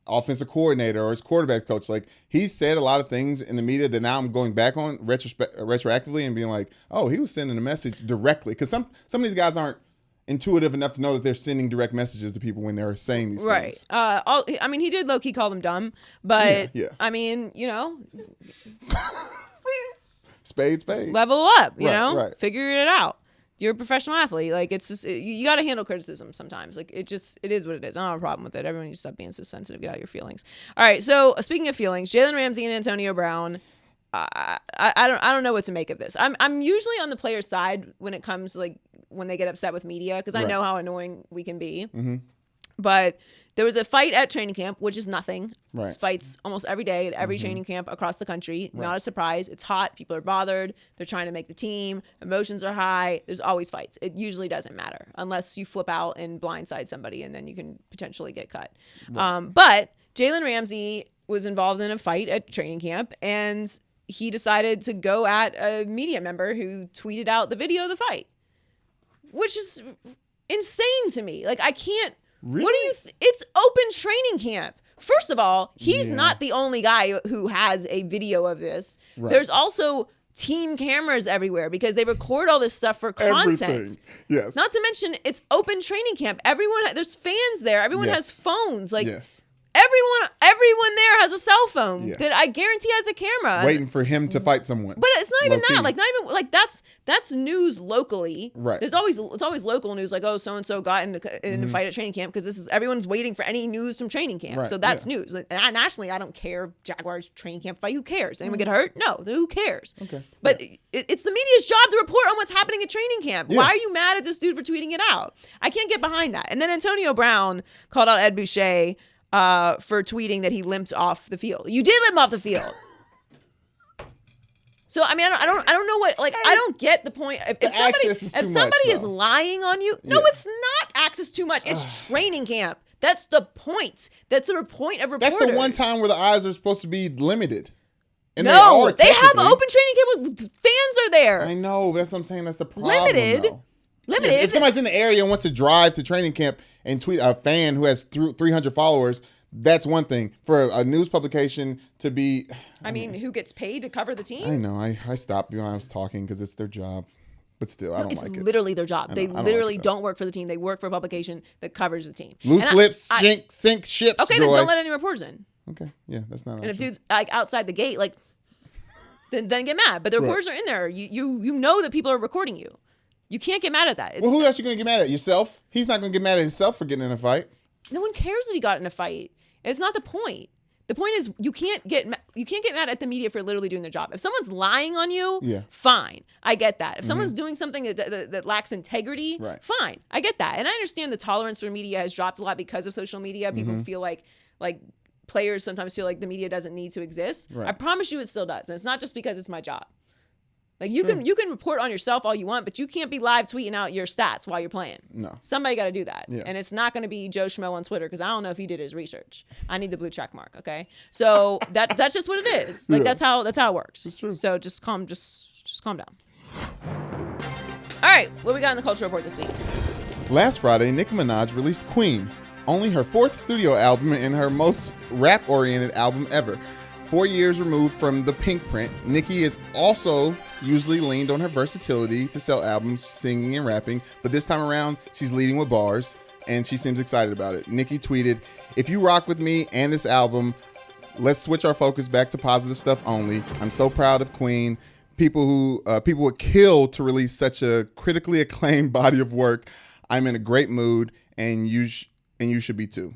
Speaker 2: offensive coordinator or his quarterback coach. Like, he said a lot of things in the media that now I'm going back on retroactively and being like, oh, he was sending a message directly. Because some of these guys aren't intuitive enough to know that they're sending direct messages to people when they're saying these things.
Speaker 1: Right. He did low-key call them dumb, but
Speaker 2: yeah. Spade.
Speaker 1: Level up,
Speaker 2: Right.
Speaker 1: figure it out. you're a professional athlete. Like, it's just, you got to handle criticism sometimes. Like, it is what it is. I don't have a problem with it. Everyone needs to stop being so sensitive. Get out your feelings. All right. So speaking of feelings, Jaylen Ramsey and Antonio Brown. I don't know what to make of this. I'm usually on the player's side when it comes like when they get upset with media because I know how annoying we can be. Mm-hmm. But there was a fight at training camp, which is nothing. Right. It's fights almost every day at every training camp across the country. Right. Not a surprise. It's hot. People are bothered. They're trying to make the team. Emotions are high. There's always fights. It usually doesn't matter unless you flip out and blindside somebody, and then you can potentially get cut. Right. But Jaylen Ramsey was involved in a fight at training camp, and he decided to go at a media member who tweeted out the video of the fight, which is insane to me. Like, I can't. Really? What do you? It's open training camp. First of all, he's not the only guy who has a video of this. Right. There's also team cameras everywhere because they record all this stuff for content.
Speaker 2: Everything. Yes.
Speaker 1: Not to mention, it's open training camp. There's fans there. Everyone has phones. Like. Yes. Everyone there has a cell phone that I guarantee has a camera.
Speaker 2: Waiting for him to fight someone.
Speaker 1: But it's not even that. Like, not even like that's news locally.
Speaker 2: Right.
Speaker 1: It's always local news. Like, oh, so and so got in a fight at training camp because everyone's waiting for any news from training camp. Right. So that's news. And nationally, I don't care. Jaguars training camp fight. Who cares? Anyone get hurt? No. Who cares? Okay. But it's the media's job to report on what's happening at training camp. Yeah. Why are you mad at this dude for tweeting it out? I can't get behind that. And then Antonio Brown called out Ed Boucher. For tweeting that he limped off the field. You did limp off the field. So I mean, I don't know what, like, I don't get the point. If somebody is lying on you, no, it's not access too much. It's training camp. That's the point. That's the point of reporters.
Speaker 2: That's the one time where the eyes are supposed to be limited. And
Speaker 1: they have open training camp. Fans are there.
Speaker 2: I know. That's what I'm saying. That's the problem.
Speaker 1: Limited.
Speaker 2: If somebody's in the area and wants to drive to training camp and tweet a fan who has 300 followers, that's one thing. For a news publication to be...
Speaker 1: I mean, who gets paid to cover the team?
Speaker 2: I know. I stopped when I was talking because it's their job. But still, I don't like it.
Speaker 1: It's literally their job. They literally don't work for the team. They work for a publication that covers the team.
Speaker 2: Loose lips sink ships,
Speaker 1: Okay, then don't let any reporters in.
Speaker 2: Okay, yeah, that's not an
Speaker 1: option. And if dude's like outside the gate, like, then get mad. But the reporters are in there. You know that people are recording you. You can't get mad at that.
Speaker 2: Who else are you going to get mad at? Yourself? He's not going to get mad at himself for getting in a fight.
Speaker 1: No one cares that he got in a fight. It's not the point. The point is you can't get mad at the media for literally doing their job. If someone's lying on you, fine. I get that. If someone's doing something that lacks integrity, fine. I get that. And I understand the tolerance for media has dropped a lot because of social media. People feel like players sometimes feel like the media doesn't need to exist. Right. I promise you it still does. And it's not just because it's my job. Like, you can report on yourself all you want, but you can't be live tweeting out your stats while you're playing. No. Somebody got to do that. Yeah. And it's not going to be Joe Schmo on Twitter because I don't know if he did his research. I need the blue check mark, okay? So that's just what it is. Like, that's how it works. It's true. So just calm down. All right, what we got in the Culture Report this week?
Speaker 2: Last Friday, Nicki Minaj released Queen, only her 4th studio album and her most rap-oriented album ever. 4 years removed from the Pink Print, Nicki is also usually leaned on her versatility to sell albums, singing and rapping, but this time around, she's leading with bars, and she seems excited about it. Nicki tweeted, "If you rock with me and this album, let's switch our focus back to positive stuff only. I'm so proud of Queen. People would kill to release such a critically acclaimed body of work. I'm in a great mood, and you should be too.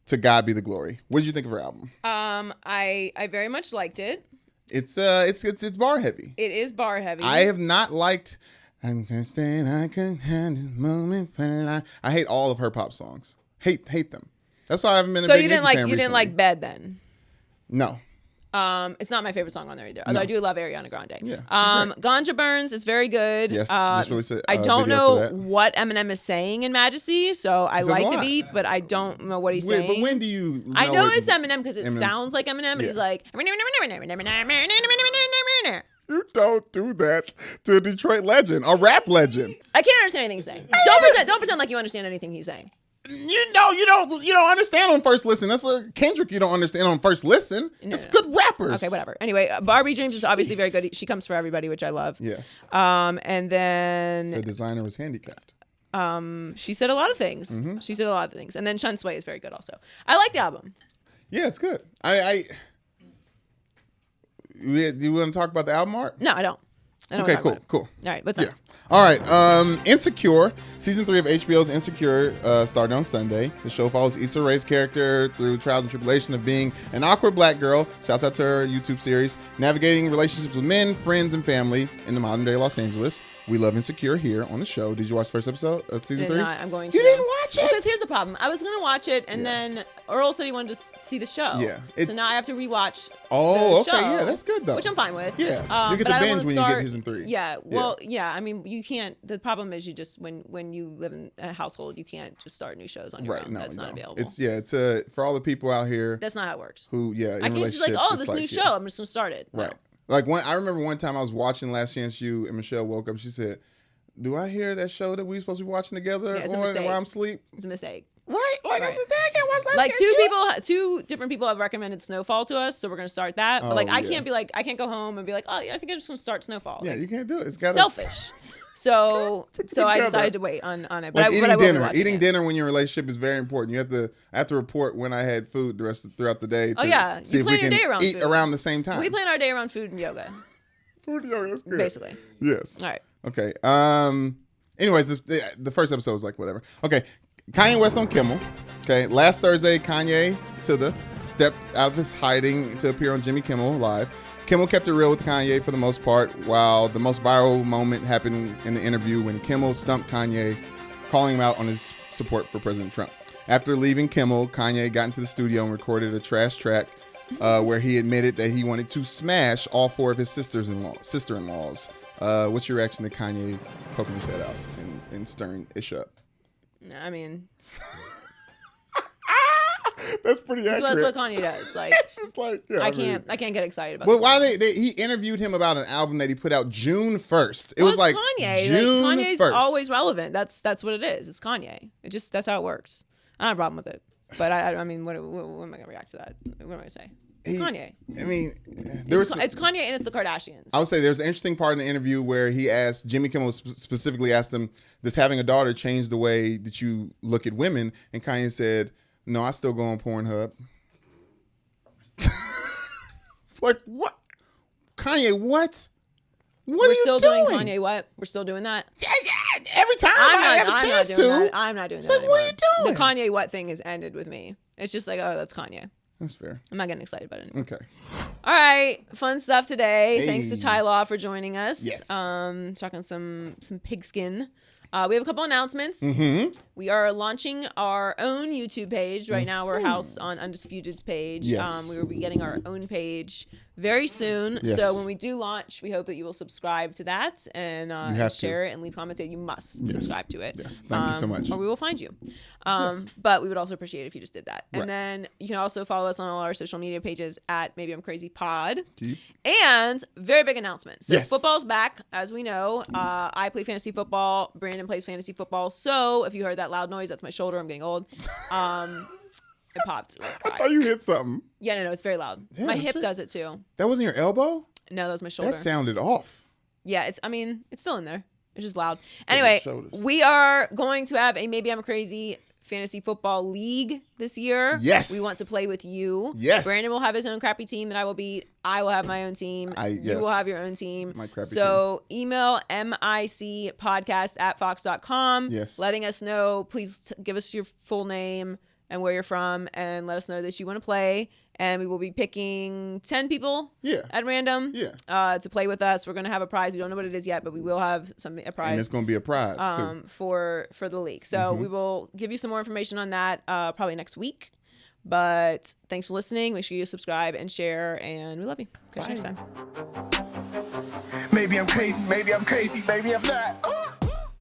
Speaker 2: To God be the glory." What did you think of her album?
Speaker 1: I very much liked it.
Speaker 2: It's bar heavy.
Speaker 1: It is bar heavy.
Speaker 2: I have not liked. I'm just saying I can have this moment for life. I hate all of her pop songs. Hate them. That's why I haven't been.
Speaker 1: So you didn't like Bed then?
Speaker 2: No.
Speaker 1: It's not my favorite song on there either. Although I do love Ariana Grande.
Speaker 2: Yeah.
Speaker 1: Ganja Burns is very good.
Speaker 2: Yes. Just released
Speaker 1: I don't know what Eminem is saying in Majesty, so I like the beat, but I don't know what he's saying.
Speaker 2: But when do you?
Speaker 1: I know it's Eminem because it sounds like Eminem, and he's like.
Speaker 2: You don't do that to a Detroit legend, a rap legend.
Speaker 1: I can't understand anything he's saying. Don't pretend like you understand anything he's saying.
Speaker 2: You don't understand on first listen. That's what Kendrick you don't understand on first listen. It's good rappers.
Speaker 1: Okay, whatever. Anyway, Barbie Dreams is obviously very good. She comes for everybody, which I love.
Speaker 2: Yes.
Speaker 1: And then
Speaker 2: the designer was handicapped.
Speaker 1: She said a lot of things. Mm-hmm. She said a lot of things. And then Chun Sway is very good also. I like the album.
Speaker 2: Yeah, it's good. Do you want to talk about the album art?
Speaker 1: No, I don't.
Speaker 2: Okay, cool.
Speaker 1: All right, what's next?
Speaker 2: All right, Insecure. Season 3 of HBO's Insecure started on Sunday. The show follows Issa Rae's character through trials and tribulation of being an awkward black girl. Shouts out to her YouTube series. Navigating relationships with men, friends, and family in the modern day Los Angeles. We love Insecure here on the show. Did you watch the first episode of season 3?
Speaker 1: I'm going to.
Speaker 2: You didn't watch it?
Speaker 1: Because here's the problem. I was going to watch it, and then Earl said he wanted to see the show.
Speaker 2: Yeah.
Speaker 1: So now I have to rewatch
Speaker 2: the
Speaker 1: show.
Speaker 2: Yeah, that's good, though.
Speaker 1: Which I'm fine with.
Speaker 2: Yeah. You get the binge when you get season 3.
Speaker 1: Yeah. Well, yeah. I mean, you can't. The problem is you just, when you live in a household, you can't just start new shows on your own. That's not available.
Speaker 2: It's for all the people out here.
Speaker 1: That's not how it works.
Speaker 2: Who,
Speaker 1: I can't just be like, oh, this new show. I'm just going to start it.
Speaker 2: Right. Like, I remember one time I was watching Last Chance U, and Michelle woke up. She said, do I hear that show that we supposed to be watching together while I'm asleep?
Speaker 1: It's a mistake.
Speaker 2: Right? Like, I can't watch Last
Speaker 1: like
Speaker 2: Chance
Speaker 1: two different people have recommended Snowfall to us, so we're going to start that. But I can't be like, I can't go home and be like, oh, yeah, I think I'm just going to start Snowfall.
Speaker 2: Yeah, you can't do it. It's
Speaker 1: selfish. So I decided to wait on it. But
Speaker 2: like
Speaker 1: I will be watching
Speaker 2: eating
Speaker 1: it.
Speaker 2: dinner when your relationship is very important. I have to report when I had food throughout the day. See
Speaker 1: you
Speaker 2: if we
Speaker 1: plan
Speaker 2: can
Speaker 1: your day around
Speaker 2: eat
Speaker 1: food.
Speaker 2: around the same time.
Speaker 1: We plan our day around food and yoga.
Speaker 2: Food and yoga, that's good.
Speaker 1: Basically.
Speaker 2: Yes.
Speaker 1: All right.
Speaker 2: Okay. Anyways, the first episode was like whatever. Okay. Kanye West on Kimmel. Okay. Last Thursday, Kanye stepped out of his hiding to appear on Jimmy Kimmel Live. Kimmel kept it real with Kanye for the most part, while the most viral moment happened in the interview when Kimmel stumped Kanye, calling him out on his support for President Trump. After leaving Kimmel, Kanye got into the studio and recorded a trash track where he admitted that he wanted to smash all 4 of his sister-in-laws. What's your reaction to Kanye poking his head out and stirring ish up?
Speaker 1: I mean,
Speaker 2: that's pretty accurate.
Speaker 1: That's what Kanye does. Like,
Speaker 2: it's just like
Speaker 1: I can't get excited about.
Speaker 2: But why he interviewed him about an album that he put out June 1st. It was like
Speaker 1: Kanye.
Speaker 2: June
Speaker 1: Kanye's
Speaker 2: 1st.
Speaker 1: always relevant. That's what it is. It's Kanye. That's how it works. I don't have a problem with it. But I mean, what am I gonna react to that? What am I gonna say? It's Kanye.
Speaker 2: I mean,
Speaker 1: it's Kanye and it's the Kardashians.
Speaker 2: I would say there's an interesting part in the interview where he asked, Jimmy Kimmel specifically asked him, does having a daughter change the way that you look at women? And Kanye said, no, I still go on Pornhub. Like, what? Kanye, what?
Speaker 1: We're still doing Kanye what? We're still doing that?
Speaker 2: Yeah, every time I have a chance to.
Speaker 1: I'm not doing that
Speaker 2: like,
Speaker 1: anymore.
Speaker 2: what are you doing?
Speaker 1: The Kanye what thing has ended with me. It's just like, oh, that's Kanye.
Speaker 2: That's fair.
Speaker 1: I'm not getting excited about it anymore.
Speaker 2: Okay.
Speaker 1: All right. Fun stuff today.
Speaker 2: Hey.
Speaker 1: Thanks to Ty Law for joining us.
Speaker 2: Yes.
Speaker 1: Talking some pigskin. We have a couple announcements.
Speaker 2: Mm-hmm.
Speaker 1: We are launching our own YouTube page. Right now we're housed on Undisputed's page.
Speaker 2: Yes.
Speaker 1: We will be getting our own page very soon.
Speaker 2: Yes.
Speaker 1: So when we do launch, we hope that you will subscribe to that and share it and leave comments. You must subscribe to it.
Speaker 2: Yes. Thank you so much.
Speaker 1: Or we will find you. But we would also appreciate it if you just did that. And then you can also follow us on all our social media pages at Maybe I'm Crazy Pod. And very big announcement. So football's back, as we know. I play fantasy football. Brandon plays fantasy football. So if you heard that loud noise, that's my shoulder. I'm getting old. It popped.
Speaker 2: I thought you hit something.
Speaker 1: Yeah, no, it's very loud. Yeah, my hip does it too.
Speaker 2: That wasn't your elbow?
Speaker 1: No, that was my shoulder.
Speaker 2: That sounded off.
Speaker 1: Yeah, it's still in there. It's just loud. Anyway, we are going to have a Maybe I'm Crazy fantasy football league this year.
Speaker 2: Yes.
Speaker 1: We want to play with you.
Speaker 2: Yes.
Speaker 1: Brandon will have his own crappy team that I will beat. I will have my own team. You will have your own team.
Speaker 2: My crappy
Speaker 1: team. Email micpodcast@fox.com.
Speaker 2: Yes.
Speaker 1: Letting us know, please give us your full name and where you're from, and let us know that you want to play. And we will be picking 10 people at random to play with us. We're going to have a prize. We don't know what it is yet, but we will have a prize.
Speaker 2: And it's going to be a prize, too.
Speaker 1: For the league. So we will give you some more information on that probably next week. But thanks for listening. Make sure you subscribe and share. And we love you. Catch you next time.
Speaker 3: Maybe I'm crazy, maybe I'm crazy, maybe I'm not.